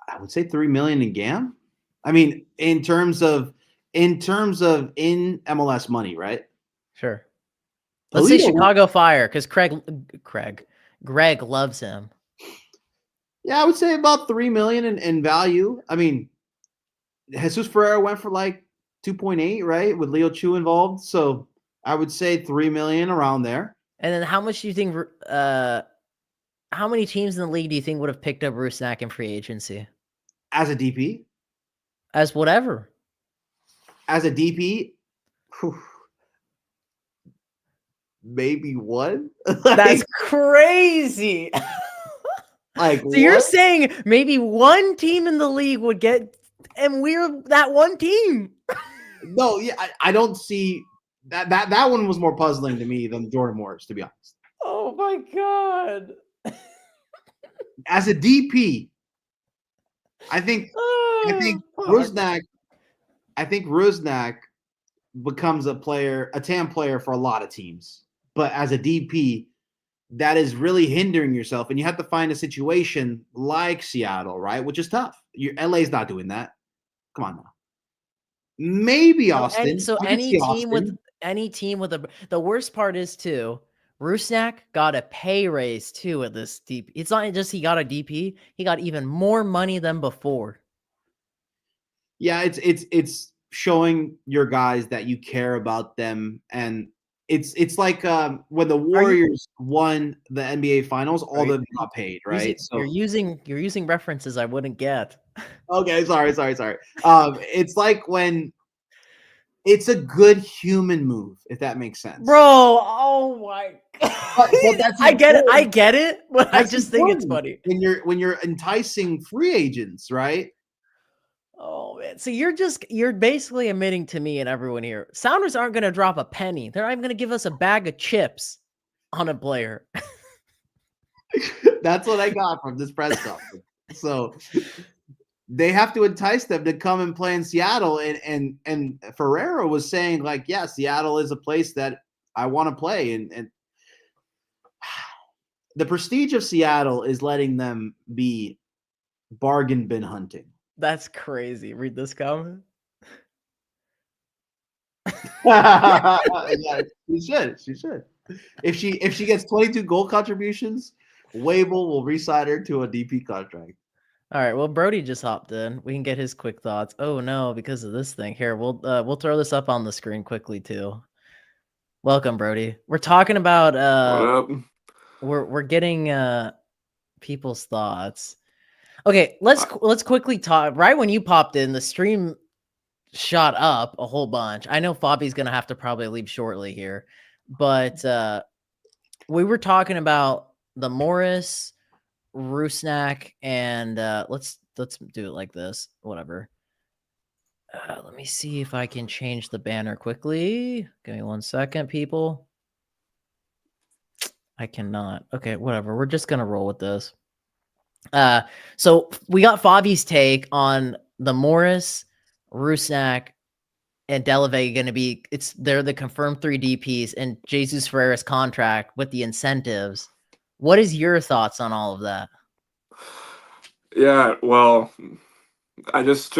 I would say $3 million in GAM. I mean, in terms of in MLS money, right? Sure. Let's say Chicago Fire, because Greg loves him. Yeah, I would say about $3 million in value. I mean, Jesus Ferreira went for like 2.8, right, with Leo Chu involved. So I would say $3 million around there. And then how much do you think? How many teams in the league do you think would have picked up Rusnak in free agency? As a DP? As whatever. As a DP? Maybe one? That's crazy. Like, so you're saying maybe one team in the league would get, and we're that one team. No, yeah, I don't see that one was more puzzling to me than Jordan Morris, to be honest. Oh my God. As a DP, I think Rusnak becomes a TAM player for a lot of teams. But as a DP, that is really hindering yourself, and you have to find a situation like Seattle, right? Which is tough. LA's not doing that. Come on now. Maybe Austin. Any team with the worst part is too, Rusnak got a pay raise too at this DP. It's not just he got a DP, he got even more money than before. Yeah, it's showing your guys that you care about them, and it's like when the Warriors won the NBA Finals, all of them got paid, right? You're using references I wouldn't get. Okay, sorry. It's like when it's a good human move, if that makes sense. Bro, oh my God. But that's I get it, but I just think it's funny. When you're enticing free agents, right? Oh man. So you're basically admitting to me and everyone here, Sounders aren't gonna drop a penny. They're not even gonna give us a bag of chips on a player. That's what I got from this press conference. So they have to entice them to come and play in Seattle. And Ferreira was saying, like, yeah, Seattle is a place that I want to play. And the prestige of Seattle is letting them be bargain bin hunting. That's crazy. Read this comment. Yeah, she should. If she gets 22 goal contributions, Wable will re-sign her to a DP contract. All right. Well, Brody just hopped in. We can get his quick thoughts. Oh no, because of this thing. Here, we'll throw this up on the screen quickly too. Welcome, Brody. We're talking about what up? We're getting people's thoughts. Okay, let's quickly talk. Right when you popped in, the stream shot up a whole bunch. I know Fabi's gonna have to probably leave shortly here, but we were talking about the Morris, Rusnak, and let's do it like this. Whatever. Let me see if I can change the banner quickly. Give me 1 second, people. I cannot. Okay, whatever. We're just gonna roll with this. So we got Fabi's take on the Morris, Rusnak, and Delavey going to be, they're the confirmed 3 DPs, and Jesus Ferreira's contract with the incentives. What is your thoughts on all of that? Yeah, well, I just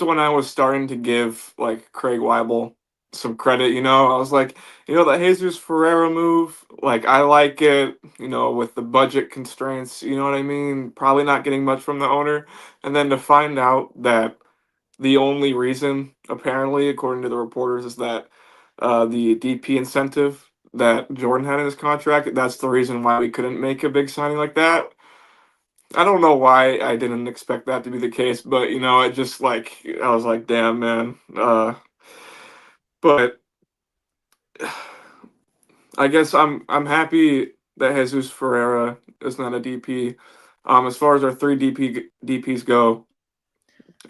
when I was starting to give like Craig Weibel some credit. I was like, the Jesus Ferreira move, like I like it. With the budget constraints, you know what I mean. Probably not getting much from the owner, and then to find out that the only reason, apparently, according to the reporters, is that the DP incentive that Jordan had in his contract. That's the reason why we couldn't make a big signing like that. I don't know why I didn't expect that to be the case, but it just like I was like, damn, man. But I guess I'm happy that Jesus Ferreira is not a DP. As far as our three DPs go,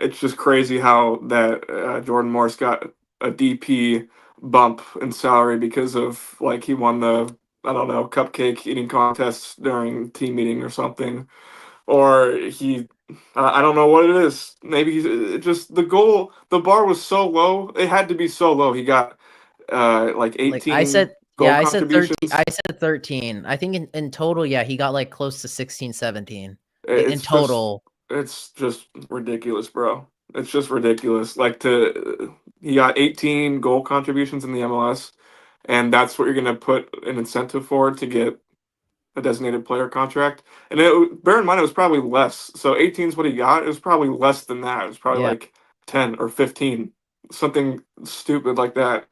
it's just crazy how that Jordan Morris got a DP bump in salary because of like he won the, I don't know, cupcake eating contest during team meeting or something, or he I don't know what it is. Maybe he's just the bar was so low. It had to be so low. He got like Like I 18 said, goal I said 13. contributions. I said 13. I think in total, yeah, he got like close to 16, 17 in It's just total. it's just ridiculous, bro. It's just ridiculous. Like he got 18 goal contributions in the MLS, and that's what you're gonna put an incentive for to get a designated player contract. And bear in mind it was probably less. So 18 is what he got. It was probably less than that. It was probably Yeah. like 10 or 15, something stupid like that.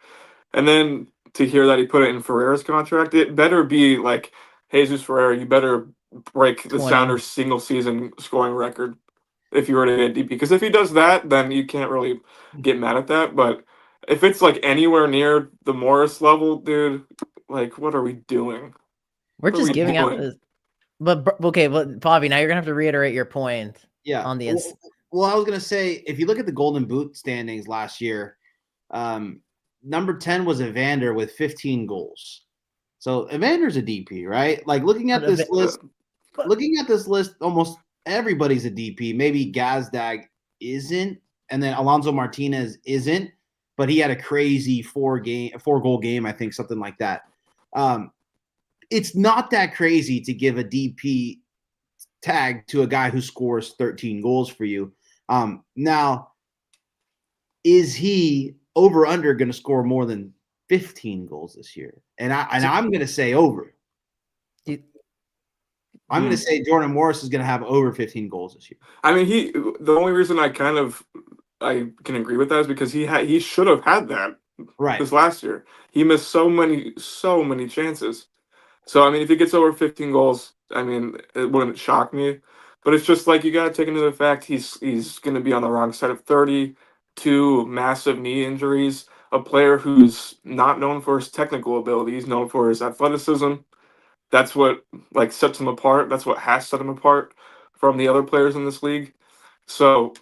And then to hear that he put it in Ferreira's contract, it better be like Jesus Ferreira. You better break the 20. Sounders' single season scoring record if you were to get DP. Because if he does that, then you can't really get mad at that. But if it's like anywhere near the Morris level, dude, like what are we doing? We're What are just we giving out doing? this. But okay, but Bobby, now you're gonna have to reiterate your point Yeah. on the Well, I was gonna say if you look at the Golden Boot standings last year, number 10 was Evander with 15 goals. So Evander's a DP, right? Like looking at this list, almost everybody's a DP. Maybe Gazdag isn't, and then Alonso Martinez isn't, but he had a crazy 4-goal game, I think, something like that. It's not that crazy to give a DP tag to a guy who scores 13 goals for you. Now, is he over under going to score more than 15 goals this year? And I'm going to say over. I'm going to say Jordan Morris is going to have over 15 goals this year. I mean, the only reason I can agree with that is because he should have had that right this last year. He missed so many chances. So I mean, if he gets over 15 goals, I mean, it wouldn't shock me. But it's just like you got to take into the fact he's going to be on the wrong side of 30, 2 massive knee injuries, a player who's not known for his technical ability, he's known for his athleticism. That's what like sets him apart. That's what has set him apart from the other players in this league. So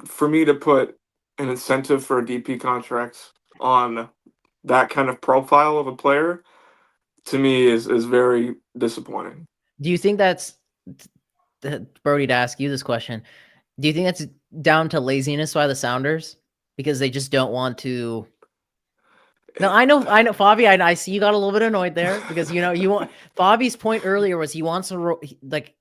for me to put an incentive for a DP contract on that kind of profile of a player, to me is very disappointing. Do you think that's Brody, to ask you this question? Do you think that's down to laziness by the Sounders because they just don't want to? No, I know, Fabi. I see you got a little bit annoyed there because you want Fabi's point earlier was he wants to like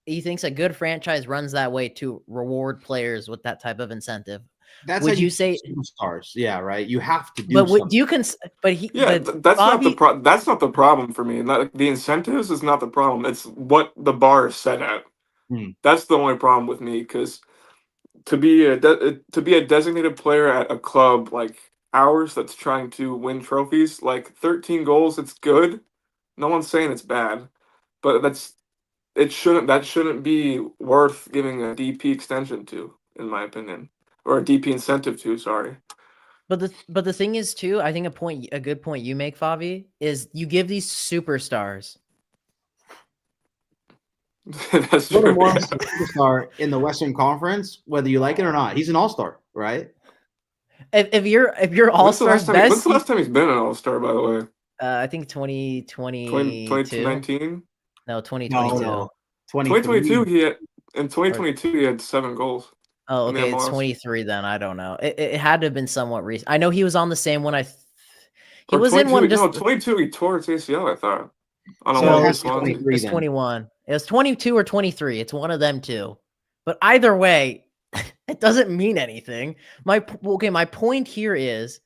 he thinks a good franchise runs that way to reward players with that type of incentive. That's would how you say superstars? Yeah, right. You have to do. But would you but he? Yeah, but that's Bobby, not the that's not the problem for me. The incentives is not the problem. It's what the bar is set at. That's the only problem with me because to be a designated player at a club like ours that's trying to win trophies, like 13 goals, it's good. No one's saying it's bad, but that shouldn't be worth giving a DP extension to, in my opinion, or a DP incentive to. Sorry. But the thing is too, I think a good point you make, Fabi, is you give these superstars. That's true. Morris is a superstar in the Western Conference, whether you like it or not. He's an all-star, right? If you're all-stars best, when's the last time he's been an all-star, by the way? I think 2020 2019? No, 2022. No. 2022 in 2022 he had 7 goals. Oh, okay, it's 23 then. I don't know. It had to have been somewhat recent. I know he was on the same one. He was in one just 22 he tore his ACL, I thought. On a So long it has to be response. 23 It's then. 21. It was 22 or 23. It's one of them two. But either way, It doesn't mean anything. My point here is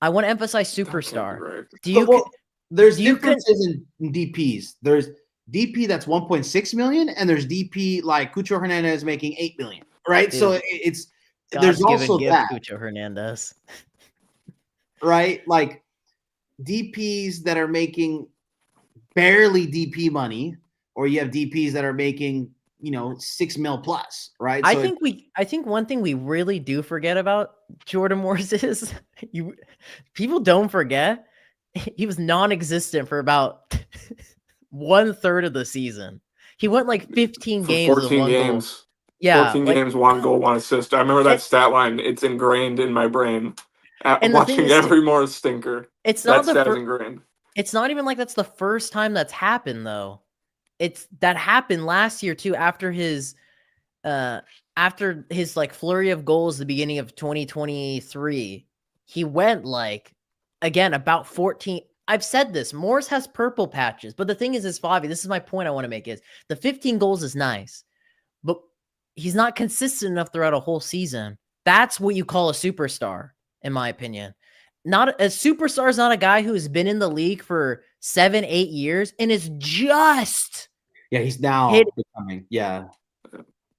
I want to emphasize That can't be superstar. right. There's do you differences in DPs. There's DP that's 1.6 million, and there's DP like Cucho Hernandez making 8 million, right? Dude, so it's God's there's also gift, that, Cucho Hernandez. right? Like DPs that are making barely DP money, or you have DPs that are making 6 mil plus, right? I think one thing we really do forget about Jordan Morris is people don't forget he was non-existent for about 1/3 of the season. He went like 15 For games with 14 one goal. games. Yeah, 14 games, 1 goal, 1 assist. I remember that stat line. It's ingrained in my brain. And Watching every Morris stinker, it's that not stat is ingrained. It's not even like that's the first time that's happened though. That happened last year too, after his like flurry of goals the beginning of 2023. He went like again about 14. I've said this, Morris has purple patches, but the thing is Favi, this is my point I want to make, is the 15 goals is nice, but he's not consistent enough throughout a whole season. That's what you call a superstar, in my opinion. Not a superstar is not a guy who has been in the league for 7-8 years and is just he's now becoming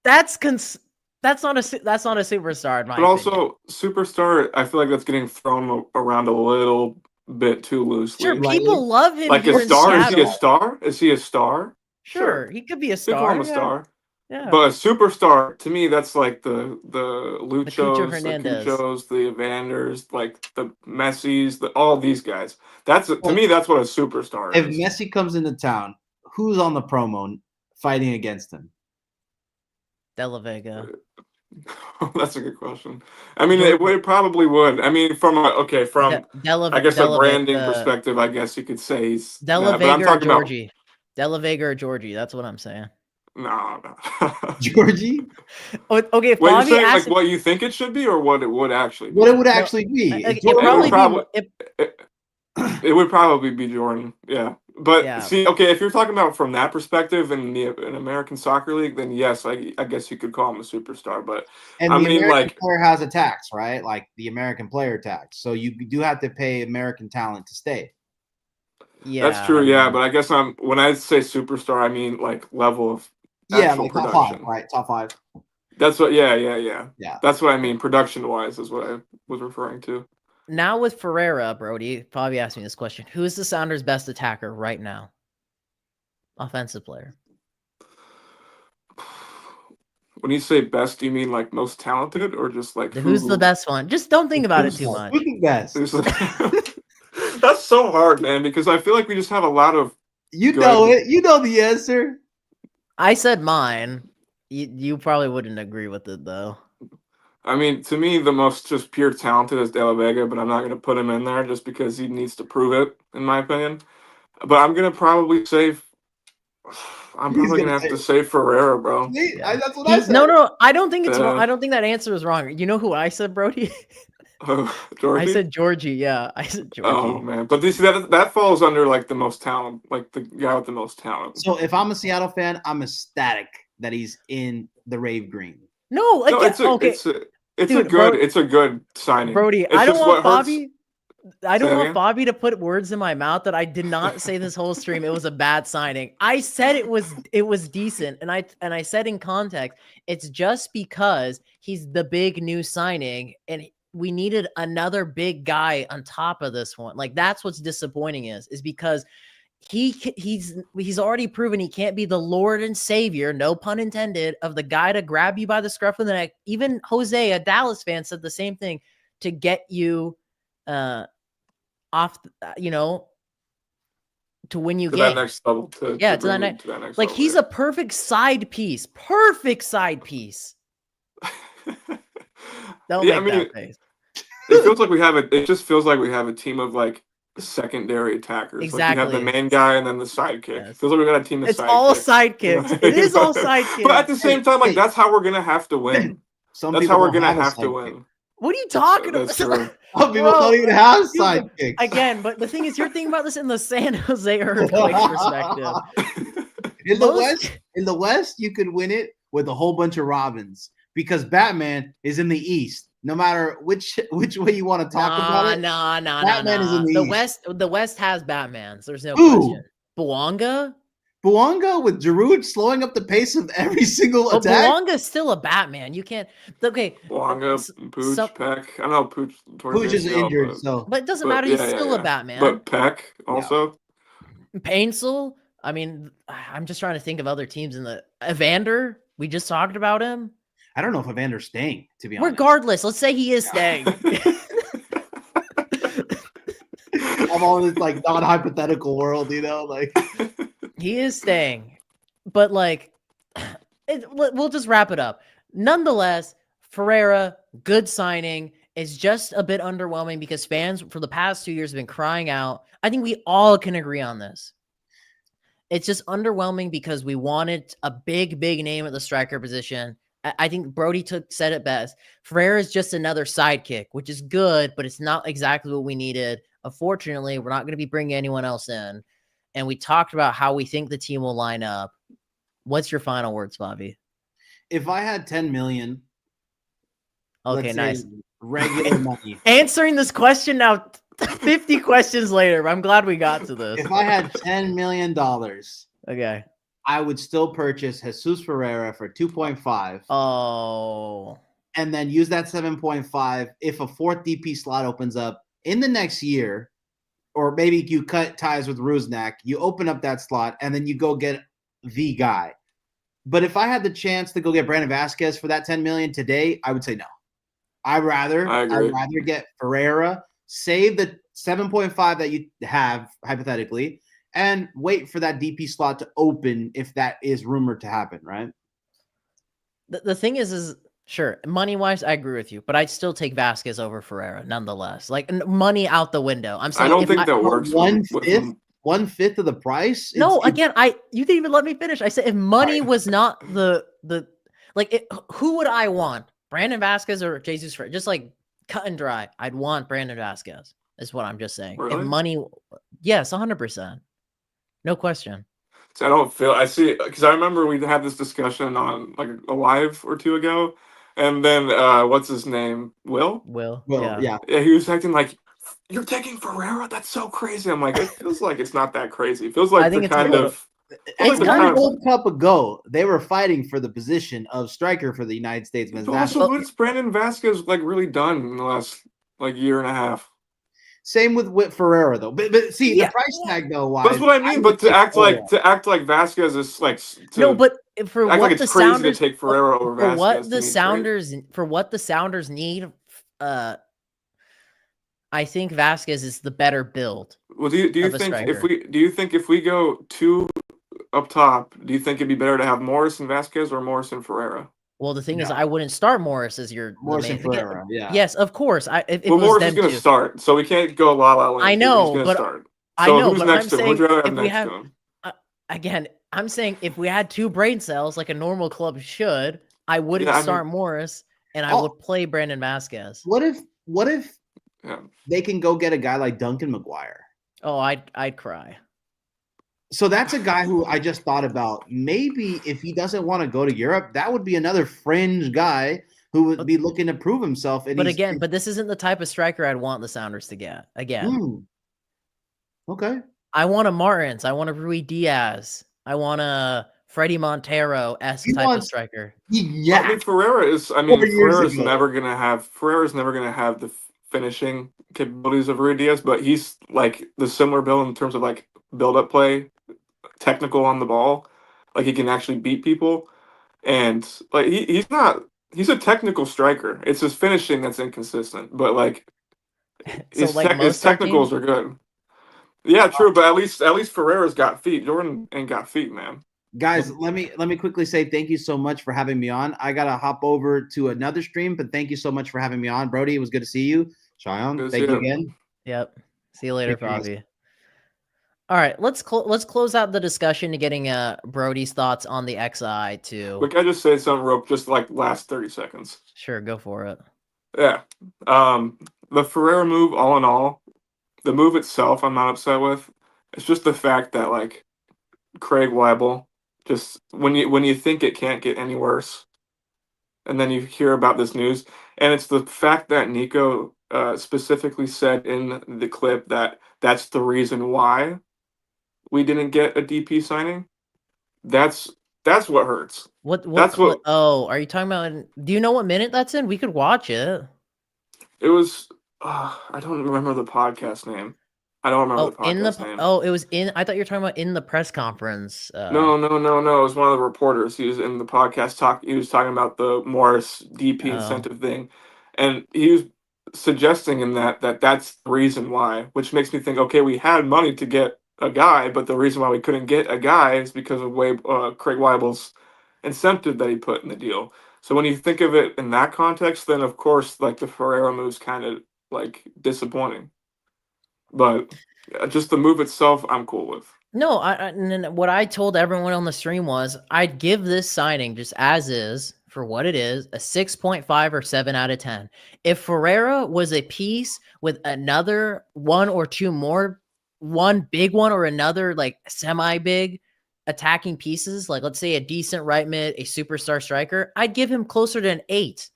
That's not a superstar in my opinion. But also superstar, I feel like that's getting thrown around a little bit too loosely. Sure, people love him. Like a star? Is he a star? Is he a star? Sure, he could be a star. They call him a star. Yeah. But a superstar, to me, that's like the Luchos, the Cuchos, the Evanders, like the Messis, all these guys. To me, that's what a superstar is. If Messi comes into town, who's on the promo fighting against him? De La Vega. That's a good question. I mean, it probably would. I mean, from a branding perspective, I guess you could say he's De La Vega or Georgie. De La Vega or Georgie. That's what I'm saying. No. Georgie? Okay, Wait, you're saying like what you think it should be, or what it would actually be? What it would actually be? It would probably be Jordan, yeah. But see, okay, if you're talking about from that perspective in an American Soccer League, then yes, I guess you could call him a superstar. But the American player has a tax, right? Like the American player tax, so you do have to pay American talent to stay. Yeah, that's true. Yeah, but I guess when I say superstar, I mean like level of actual like production. Top 5, right? Top 5. That's what. Yeah. That's what I mean. Production wise is what I was referring to. Now with Ferreira, Brody, probably asked me this question. Who is the Sounders' best attacker right now? Offensive player. When you say best, do you mean like most talented or just like who's the best one? Just don't think about it too much. Who's the best? That's so hard, man, because I feel like we just have a lot of know it. You know the answer. I said mine. You probably wouldn't agree with it though. I mean, to me, the most just pure talented is De La Vega, but I'm not going to put him in there just because he needs to prove it, in my opinion. But I'm going to probably say, I'm probably going to have to say Ferreira, bro. Yeah. That's what I said. No, I don't think it's wrong. I don't think that answer is wrong. You know who I said, Brody? Georgie? I said Georgie. Yeah, I said Georgie. Oh man, but this that falls under like the most talent, like the guy with the most talent. So if I'm a Seattle fan, I'm ecstatic that he's in the Rave Green. No, it's a good signing, Brody. I don't want Bobby. I don't want Bobby to put words in my mouth that I did not say this whole stream. It was a bad signing. I said it was decent, and I said in context, it's just because he's the big new signing, and we needed another big guy on top of this one. Like that's what's disappointing is because he's already proven he can't be the Lord and Savior, no pun intended, of the guy to grab you by the scruff of the neck. Even Jose, a Dallas fan, said the same thing to get you off, to win you games. That next level. To that next like level, he's a perfect side piece. Perfect side piece. Don't make that face. It feels like we have it just feels like we have a team of like secondary attackers. Exactly. Like you have the main guy and then the sidekick. Yes. It feels like we got a team of sidekicks. It's all sidekicks. It is all sidekicks. But at the same time, like that's how we're gonna have to win. That's how we're gonna have to win. What are you talking about? Some people don't even have sidekicks. Again, but the thing is, you're thinking about this in the San Jose Earthquakes perspective. In the West, you could win it with a whole bunch of Robins. because Batman is in the East. No matter which way you want to talk about it, Batman is in the East. The West has Batmans. There's no Ooh. question. Bouanga with Giroud slowing up the pace of every single But attack. Bouanga's still a Batman. You can't. Okay. Bouanga, Pooch, Peck. I know Pooch. Pooch is injured, but it doesn't matter. He's still a Batman. But Peck also. Painsel. I mean, I'm just trying to think of other teams in the Evander. We just talked about him. I don't know if Evander's staying, to be honest. Regardless, let's say he is staying. I'm all in this like non-hypothetical world, like he is staying, but like we'll just wrap it up. Nonetheless, Ferreira, good signing, is just a bit underwhelming because fans for the past 2 years have been crying out. I think we all can agree on this. It's just underwhelming because we wanted a big name at the striker position. I think Brody said it best. Ferreira is just another sidekick, which is good, but it's not exactly what we needed. Unfortunately, we're not going to be bringing anyone else in. And we talked about how we think the team will line up. What's your final words, Bobby? If I had 10 million, okay, nice regular money. Answering this question now, 50 questions later. I'm glad we got to this. If I had $10 million, okay, I would still purchase Jesus Ferreira for 2.5. Oh. And then use that 7.5 if a fourth DP slot opens up in the next year, or maybe you cut ties with Rusnak, you open up that slot, and then you go get the guy. But if I had the chance to go get Brandon Vasquez for that 10 million today, I would say no. I'd rather get Ferreira, save the 7.5 that you have hypothetically, and wait for that DP slot to open if that is rumored to happen, right? The thing is sure, money-wise, I agree with you, but I'd still take Vasquez over Ferreira nonetheless. Like, money out the window. I'm saying I don't think that works. 1/5 of the price? No, again, you didn't even let me finish. I said if money was not who would I want? Brandon Vasquez or Jesus Ferreira? Just like cut and dry. I'd want Brandon Vasquez, is what I'm just saying. Really? If money, yes, 100%. No question. So I see, because I remember we had this discussion on like a live or two ago, and then what's his name? Will, yeah, he was acting like, you're taking Ferreira? That's so crazy. I'm like, it feels like it's not that crazy. It feels like the kind of World Cup ago, they were fighting for the position of striker for the United States men's national. Also, what's Brandon Vasquez like really done in the last like year and a half? Same with Ferreira though, but see the price tag though. Wise, that's what I mean. But to act like Vasquez is like no, but for act what like the it's crazy Sounders to take Ferreira over Vasquez. For what the Sounders need, I think Vasquez is the better build. Well, do you think if we go two up top, do you think it'd be better to have Morris and Vasquez or Morris and Ferreira? Well, the thing is, I wouldn't start Morris as your Morris and Ferreira. Yeah. Yes, of course. Morris is going to start, so we can't go la la land. I know, he's but start. I know, who's but next I'm saying him? I'm saying if we had two brain cells like a normal club should, I wouldn't start Morris and I would play Brandon Vasquez. What if they can go get a guy like Duncan McGuire? Oh, I'd cry. So that's a guy who I just thought about. Maybe if he doesn't want to go to Europe, that would be another fringe guy who would be looking to prove himself. But this isn't the type of striker I'd want the Sounders to get. Again. Okay. I want a Martins. I want a Rui Diaz. I want a Freddie Montero-esque type of striker. Yeah. I mean, Ferreira's never going to have the finishing capabilities of Rui Diaz, but he's like the similar build in terms of like build-up play, technical on the ball, like he can actually beat people, and like he's a technical striker. It's his finishing that's inconsistent, but like his technicals are good. Yeah, true, but at least Ferreira's got feet. Jordan ain't got feet, man. Guys, let me quickly say thank you so much for having me on. I gotta hop over to another stream, but thank you so much for having me on, Brody. It was good to see you. Cheyenne, thank you again. Yep. See you later, Bobby. All right, let's close out the discussion to getting Brody's thoughts on the XI too. Can I just say something real, just like last 30 seconds? Sure, go for it. Yeah. The Ferreira move, all in all, the move itself I'm not upset with. It's just the fact that like Craig Weibel, just when you think it can't get any worse, and then you hear about this news, and it's the fact that Nico specifically said in the clip that that's the reason why we didn't get a DP signing. That's what hurts. What That's what oh, are you talking about do you know what minute that's in? We could watch it. it was. I don't remember the podcast name. I don't remember the podcast name. It was in I thought you were talking about in the press conference. No. It was one of the reporters. He was in the podcast he was talking about the Morris DP incentive thing, and he was suggesting in that that's the reason why, which makes me think, okay, we had money to get a guy, but the reason why we couldn't get a guy is because of Craig Weibel's incentive that he put in the deal. So when you think of it in that context, then of course, like the Ferreira move's kind of like disappointing, but just the move itself, I'm cool with. No, and what I told everyone on the stream was I'd give this signing just as is for what it is, a 6.5 or 7 out of 10. If Ferreira was a piece with another one or two more, one big one or another like semi-big attacking pieces, like let's say a decent right mid, a superstar striker, I'd give him closer to an 8.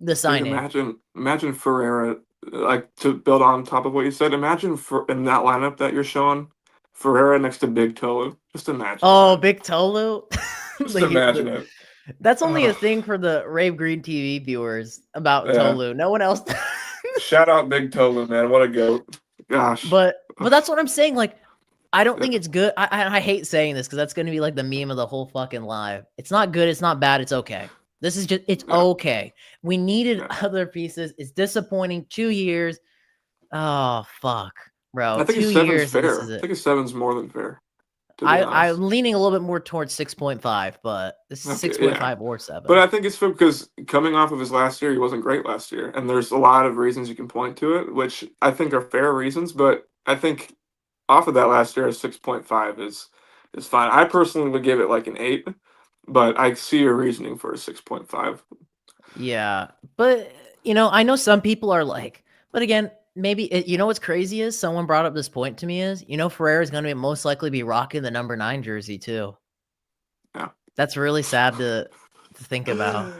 The signing. Dude, imagine Ferreira, like to build on top of what you said. Imagine in that lineup that you're showing, Ferreira next to Big Tolu. Just imagine. Oh, that. Big Tolu. Just imagine it. That's only a thing for the Rave Green TV viewers about Tolu. No one else. Shout out Big Tolu, man. What a goat. Gosh. But that's what I'm saying. Like, I don't think it's good. I hate saying this because that's going to be like the meme of the whole fucking live. It's not good. It's not bad. It's okay. This is just, it's okay. We needed other pieces. It's disappointing. 2 years. Oh, fuck, bro. I think 2 years. Fair. I think a 7's more than fair. I'm leaning a little bit more towards 6.5, but this is 6.5 or 7. But I think it's fair because coming off of his last year, he wasn't great last year. And there's a lot of reasons you can point to it, which I think are fair reasons. But I think off of that last year, a 6.5 is fine. I personally would give it like an 8, but I see your reasoning for a 6.5. Yeah, but, I know some people are like, but again, maybe, what's crazy is someone brought up this point to me is, Ferreira is going to most likely be rocking the number 9 jersey too. Yeah. That's really sad to think about.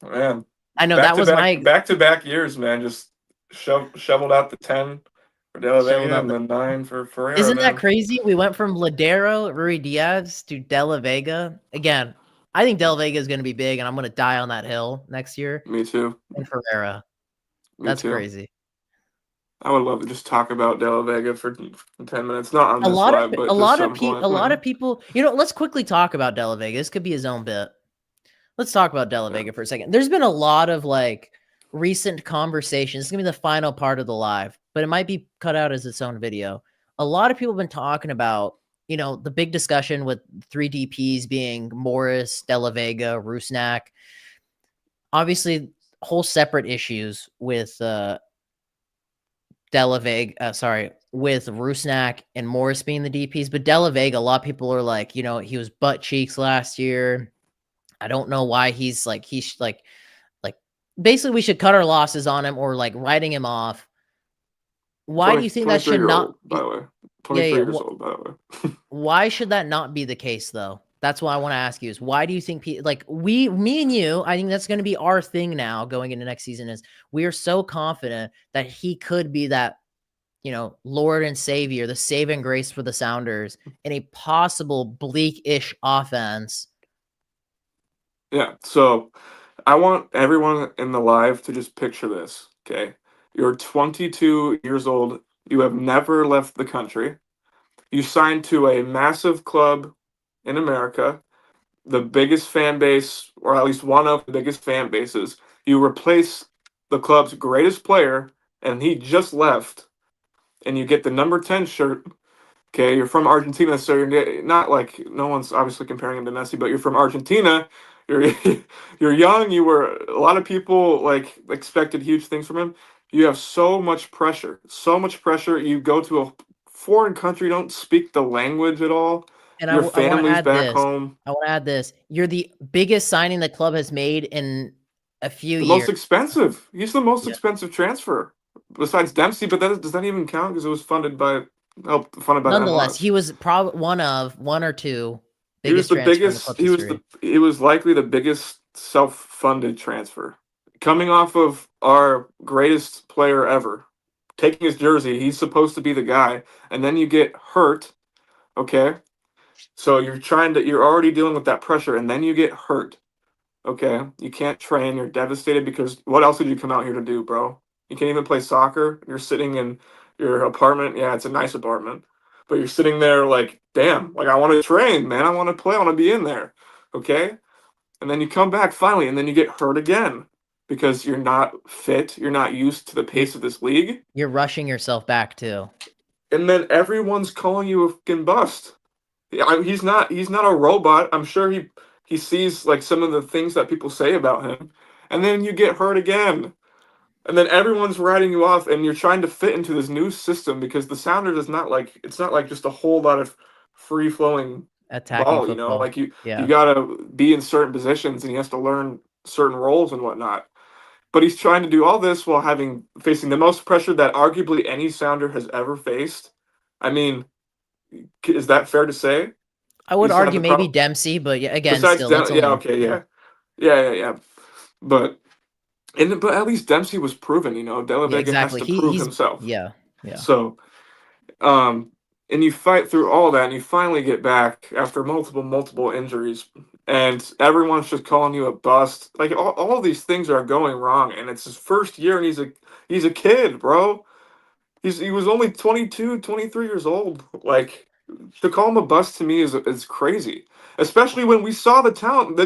Man. I know that was my back-to-back years, man. Just shoveled out the 10 for De La Vega and the 9 for Ferreira. Isn't that crazy? We went from Ladero, Rui Diaz to De La Vega. Again, I think De La Vega is going to be big, and I'm going to die on that hill next year. Me too. And Ferreira. That's crazy. I would love to just talk about De La Vega for 10 minutes. Not on this live, but a lot of people. Let's quickly talk about De La Vega. This could be his own bit. Let's talk about De La Vega for a second. There's been a lot of recent conversations. It's gonna be the final part of the live, but it might be cut out as its own video. A lot of people have been talking about, the big discussion with 3 DPs being Morris, De La Vega, Rusnak. Obviously, whole separate issues with with Rusnak and Morris being the DPs, but De La Vega, a lot of people are like, he was butt cheeks last year. I don't know why he's basically we should cut our losses on him or writing him off. Why do you think that should not be, by the way? 23 years old, by the way. Why should that not be the case though? That's what I want to ask you is why do you think me and you, I think that's going to be our thing now going into next season is we are so confident that he could be that, Lord and Savior, the saving grace for the Sounders in a possible bleak-ish offense. Yeah. So I want everyone in the live to just picture this. Okay. You're 22 years old. You have never left the country. You signed to a massive club in America, the biggest fan base, or at least one of the biggest fan bases. You replace the club's greatest player, and he just left, and you get the number 10 shirt. Okay, you're from Argentina, so you're not no one's obviously comparing him to Messi, but you're from Argentina. You're you're young. A lot of people expected huge things from him. You have so much pressure. You go to a foreign country, don't speak the language at all. And your family's back home. I want to add this. You're the biggest signing the club has made in a few years. Most expensive. He's the most expensive transfer besides Dempsey, but does that even count because it was funded by Nonetheless, he was probably one or two biggest transfers in the club's history. He was likely the biggest self-funded transfer. Coming off of our greatest player ever, taking his jersey, he's supposed to be the guy, and then you get hurt, okay? So you're already dealing with that pressure, and then you get hurt, okay? You can't train, you're devastated because what else did you come out here to do, bro? You can't even play soccer. You're sitting in your apartment. Yeah, it's a nice apartment, but you're sitting there like, damn, like I want to train, man. I want to play. I want to be in there, okay? And then you come back finally, and then you get hurt again because you're not fit. You're not used to the pace of this league. You're rushing yourself back too. And then everyone's calling you a fucking bust. He's not a robot. I'm sure he sees like some of the things that people say about him. And then you get hurt again. And then everyone's writing you off, and you're trying to fit into this new system because the Sounders is not like just a whole lot of free flowing Attacking ball, football. like you Yeah. gotta be in certain positions and he has to learn certain roles and whatnot. But he's trying to do all this while facing the most pressure that arguably any Sounder has ever faced. I mean, is that fair to say? I would He's had argue the maybe Dempsey, but yeah, again, Besides still, it's only, yeah. But at least Dempsey was proven. Della Yeah, Vega exactly. has to prove He's himself. yeah. So, and you fight through all that, and you finally get back after multiple injuries, and everyone's just calling you a bust. Like all these things are going wrong, and it's his first year, and he's a kid, bro. He was only 22, 23 years old. Like to call him a bust to me is crazy. Especially when we saw the talent.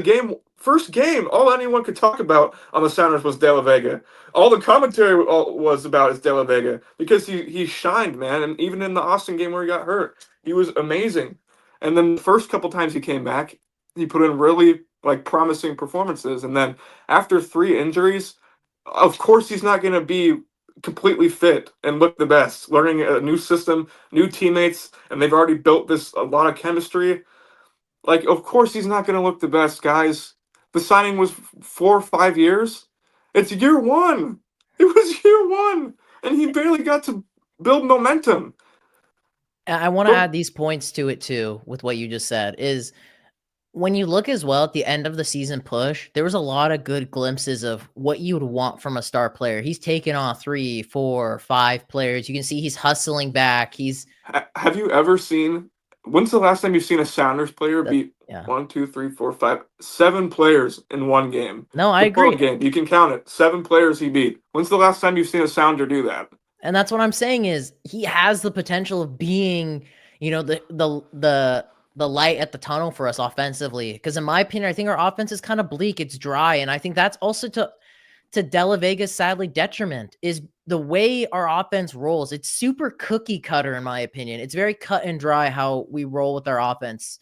First game, all anyone could talk about on the Sounders was De La Vega. All the commentary was about is De La Vega because he shined, man. And even in the Austin game where he got hurt, he was amazing. And then the first couple times he came back, he put in really like promising performances. And then after 3 injuries, of course he's not going to be completely fit and look the best. Learning a new system, new teammates, and they've already built a lot of chemistry. Like, of course he's not going to look the best, guys. The signing was 4 or 5 years. It's year 1. It was year 1, and he barely got to build momentum. I want to add these points to it too, with what you just said, is when you look as well at the end of the season push, there was a lot of good glimpses of what you would want from a star player. He's taken on 3, 4, 5 players. You can see he's hustling back. Have you ever seen? When's the last time you've seen a Sounders player beat 1, 2, 3, 4, 5, 7 players in one game? No, I agree. Game, you can count it. 7 players he beat. When's the last time you've seen a Sounder do that? And that's what I'm saying is he has the potential of being, the light at the tunnel for us offensively. Because in my opinion, I think our offense is kind of bleak. It's dry, and I think that's also to Della Vega's sadly detriment is the way our offense rolls. It's super cookie cutter, in my opinion. It's very cut and dry how we roll with our offense.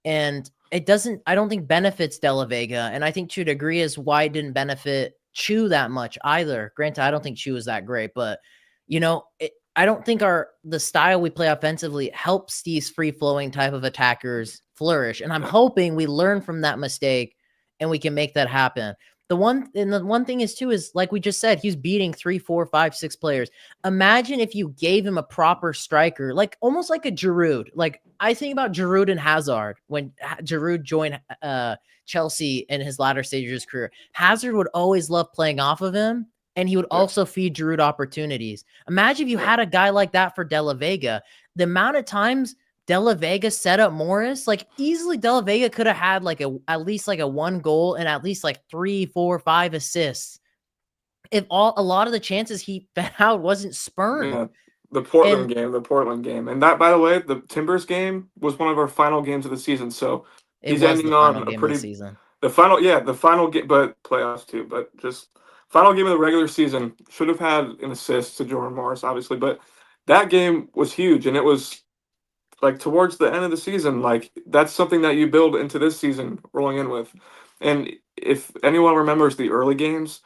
And I don't think benefits Della Vega. And I think to a degree is why it didn't benefit Chu that much either. Granted, I don't think Chu is that great, but I don't think the style we play offensively helps these free-flowing type of attackers flourish. And I'm hoping we learn from that mistake and we can make that happen. The one thing is too, is like we just said, he's beating 3, 4, 5, 6 players. Imagine if you gave him a proper striker, like almost like a Giroud. Like I think about Giroud and Hazard when Giroud joined Chelsea in his latter stages of his career. Hazard would always love playing off of him, and he would also feed Giroud opportunities. Imagine if you had a guy like that for Della Vega. The amount of times Della Vega set up Morris, like easily Della Vega could have had at least a 1 goal and at least 3, 4, 5 assists. If a lot of the chances he found wasn't spurned. Yeah, the Portland game. And that, by the way, the Timbers game was one of our final games of the season. So he's ending on a pretty season. The final game, but playoffs too, but just final game of the regular season. Should have had an assist to Jordan Morris, obviously, but that game was huge, and it was towards the end of the season, that's something that you build into this season rolling in with. And if anyone remembers the early games,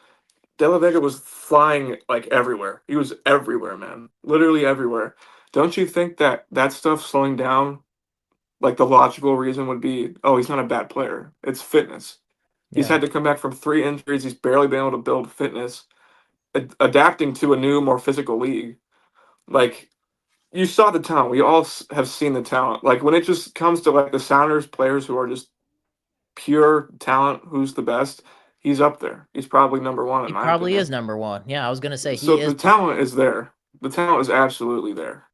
Della Vega was flying everywhere. He was everywhere, man. Literally everywhere. Don't you think that stuff slowing down, the logical reason would be, oh, he's not a bad player. It's fitness. Yeah. He's had to come back from 3 injuries. He's barely been able to build fitness, adapting to a new, more physical league. You saw the talent. We all have seen the talent. When it just comes to the Sounders players who are just pure talent, who's the best, he's up there. He's probably number one in He my probably opinion. is number one. Yeah, I was gonna say So he is. the talent is there. The talent is absolutely there,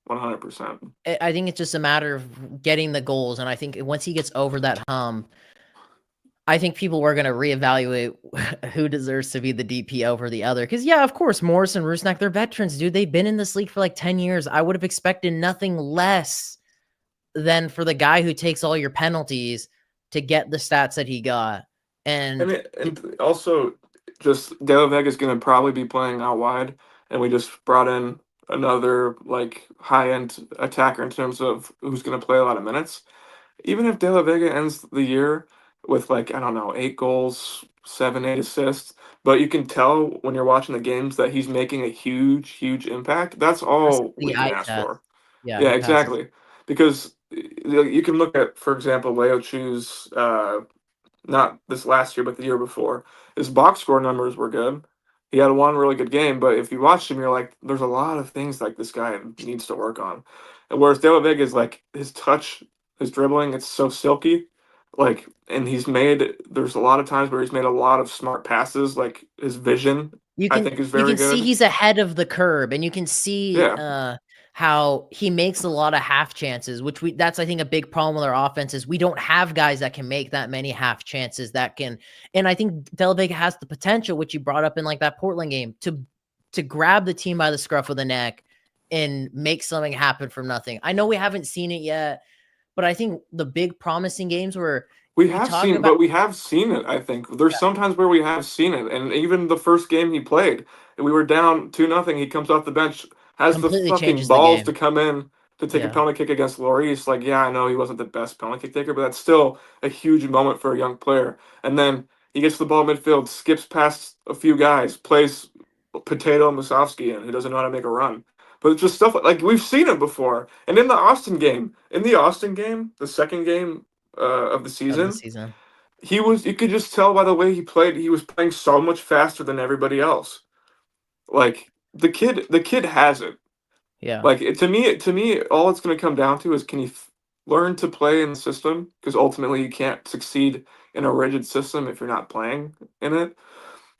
100%. I think it's just a matter of getting the goals, and I think once he gets over that hump, I think people were going to reevaluate who deserves to be the DP over the other. Because, yeah, of course, Morris and Rusnak, they're veterans, dude. They've been in this league for like 10 years. I would have expected nothing less than for the guy who takes all your penalties to get the stats that he got. And also, just De La Vega is going to probably be playing out wide, and we just brought in another like high-end attacker in terms of who's going to play a lot of minutes. Even if De La Vega ends the year with like, I don't know, 8 goals, 7, 8 assists, but you can tell when you're watching the games that he's making a huge, huge impact. That's all we the can eye ask test. for. Yeah, Yeah, he passes. exactly. Because you can look at, for example, Leo Chu's not this last year, but the year before. His box score numbers were good. He had one really good game, but if you watched him, you're like, there's a lot of things like this guy needs to work on. And whereas De La Vega is like his touch, his dribbling, it's so silky. Like, and there's a lot of times where he's made a lot of smart passes. Like his vision, I think, is You very can see good. he's ahead of the curve, and you can see Yeah. how he makes a lot of half chances, that's I think a big problem with our offense is we don't have guys that can make that many half chances that can. And I think Del Vega has the potential, which you brought up in like that Portland game, to grab the team by the scruff of the neck and make something happen from nothing. I know we haven't seen it yet, but I think the big promising games where We we have talk seen, about but we have seen it. I think there's sometimes where we have seen it, and even the first game he played, and we were down 2-0. He comes off the bench, has the completely fucking changes the balls to game. come in to take a Yeah. penalty kick against Lloris. Like, yeah, I know he wasn't the best penalty kick taker, but that's still a huge moment for a young player. And then he gets the ball midfield, skips past a few guys, plays Potato Musovski in, who doesn't know how to make a run. But it's just stuff like we've seen him before. And in the Austin game, the second game of the Of the season, season. you could just tell by the way he played, he was playing so much faster than everybody else. Like the kid has it. Yeah. Like to me, all it's going to come down to is can he learn to play in the system? Because ultimately, you can't succeed in a rigid system if you're not playing in it.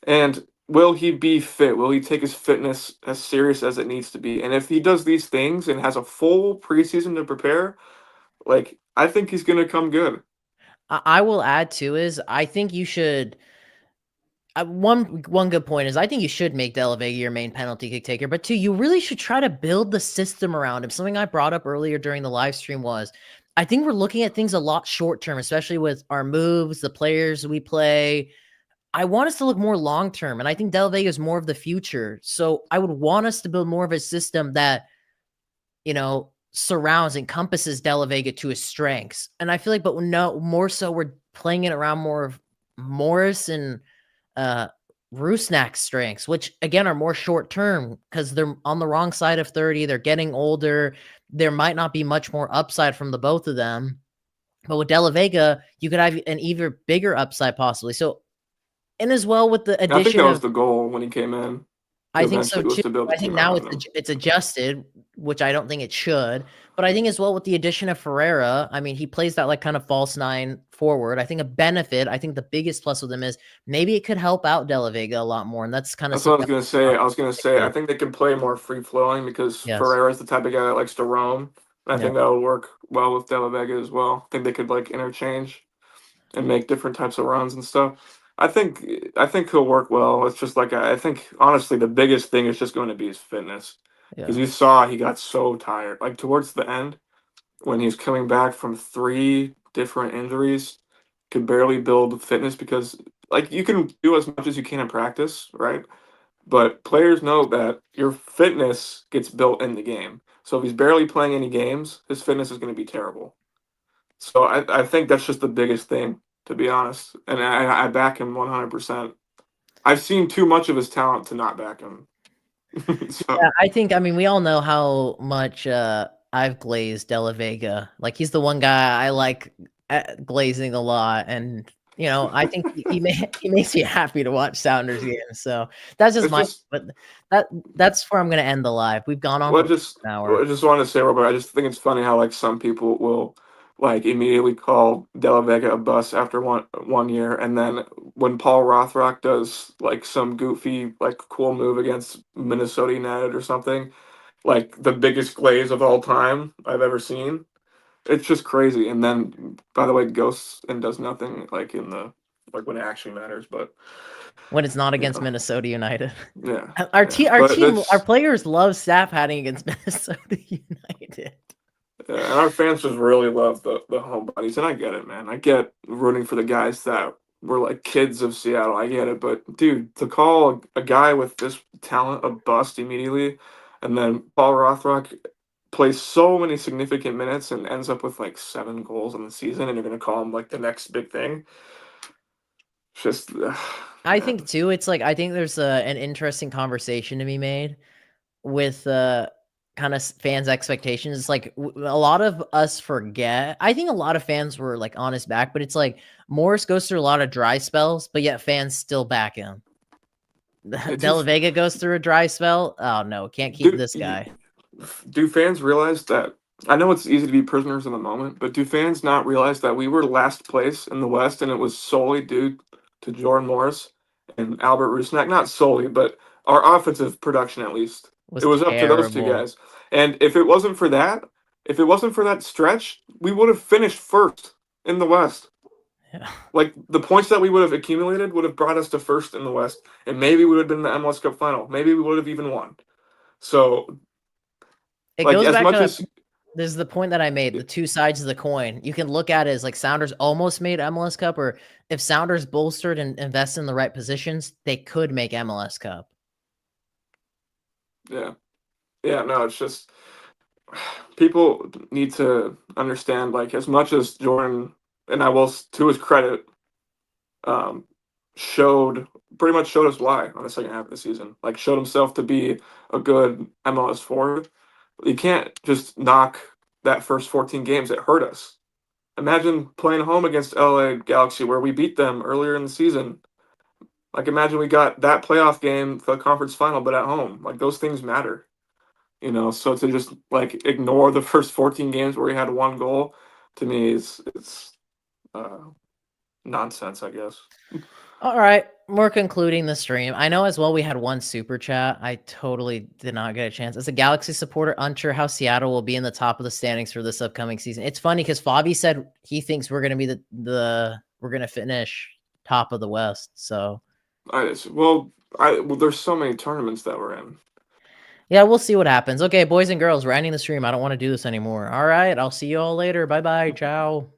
And will he be fit? Will he take his fitness as serious as it needs to be? And if he does these things and has a full preseason to prepare, like I think he's going to come good. I will add too is I think you should. One good point is I think you should make De La Vega your main penalty kick taker, but two, you really should try to build the system around him. Something I brought up earlier during the live stream was I think we're looking at things a lot short term, especially with our moves, the players we play. I want us to look more long term, and I think De La Vega is more of the future. So I would want us to build more of a system that surrounds, encompasses De La Vega to his strengths. And I feel like, but no, more so we're playing it around more of Morris and uh Rusnak's strengths, which again are more short term because they're on the wrong side of 30. They're getting older. There might not be much more upside from the both of them. But with De La Vega, you could have an even bigger upside possibly. So, and as well with the I think that addition was of the goal when he came in. I think so Eventually, was too. to build a I think team now around him. it's adjusted, which I don't think it should. But I think as well with the addition of Ferreira, I mean, he plays that like kind of false nine forward. I think a benefit, I think the biggest plus with him is maybe it could help out De La Vega a lot more. And that's kind of That's what I was something gonna say. I was gonna say I think they can play more free flowing because yes. Ferreira is the type of guy that likes to roam. And I Yeah. think that would work well with De La Vega as well. I think they could like interchange and make different types of runs and stuff. I think he'll work well. It's just like I think honestly the biggest thing is just going to be his fitness because Yeah. you saw he got so tired. Like towards the end when he was coming back from 3 different injuries, could barely build fitness because like you can do as much as you can in practice, right? But players know that your fitness gets built in the game. So if he's barely playing any games, his fitness is going to be terrible. So I think that's just the biggest thing, to be honest. And I back him 100%. I've seen too much of his talent to not back him. Yeah, So I mean, we all know how much I've glazed De La Vega. Like he's the one guy I like glazing a lot, and I think he makes me happy to watch Sounders games. So that's just it's my. just But that's where I'm gonna end the live. We've gone on well, for an I hour. just wanted to say, Robert. I just think it's funny how like some people will like immediately call De La Vega a bust after one year, and then when Paul Rothrock does like some goofy like cool move against Minnesota United or something, like the biggest glaze of all time I've ever seen. It's just crazy. And then, by the way, goes and does nothing like in the like when it actually matters. But when it's not you against know, Minnesota United. yeah, Our yeah. our But team, our that's players love staff padding against Minnesota United. and our fans just really love the homebodies, and I get it, man. I get rooting for the guys that were like kids of Seattle. I get it, but dude, to call a guy with this talent a bust immediately, and then Paul Rothrock plays so many significant minutes and ends up with like 7 goals in the season, and you're gonna call him like the next big thing. It's just, I man. think too, it's like I think there's an interesting conversation to be made with kind of fans' expectations. It's like a lot of us forget. I think a lot of fans were like on his back, but it's like Morris goes through a lot of dry spells, but yet fans still back him. Yeah, De La Vega goes through a dry spell. Oh no, can't keep do, this guy. do fans realize that? I know it's easy to be prisoners in the moment, but do fans not realize that we were last place in the West, and it was solely due to Jordan Morris and Albert Rusnak? Not solely, but our offensive production at least. Was It was up to those two terrible. guys. And if it wasn't for that, if it wasn't for that stretch, we would have finished first in the West. Yeah. Like the points that we would have accumulated would have brought us to first in the West, and maybe we would have been in the MLS Cup final. Maybe we would have even won. So, It like goes as back much to as this is the point that I made, the two sides of the coin. You can look at it as like Sounders almost made MLS Cup, or if Sounders bolstered and invest in the right positions, they could make MLS Cup. yeah, yeah, no, it's just people need to understand. Like as much as Jordan, and I will to his credit, um, showed pretty much showed us why on the second half of the season. Like showed himself to be a good MLS forward. You can't just knock that first 14 games. It hurt us. Imagine playing home against LA Galaxy where we beat them earlier in the season. Like imagine we got that playoff game, the conference final, but at home. Like those things matter. So to just like ignore the first 14 games where we had 1 goal, to me is it's uh, nonsense, I guess. All right, we're concluding the stream. I know as well we had one super chat. I totally did not get a chance. As a Galaxy supporter, unsure how Seattle will be in the top of the standings for this upcoming season. It's funny because Fabi said he thinks we're going to be we're going to finish top of the West. So Well, there's so many tournaments that we're in. yeah, we'll see what happens. Okay, boys and girls, we're ending the stream. I don't want to do this anymore. All right, I'll see you all later. Bye bye. Ciao.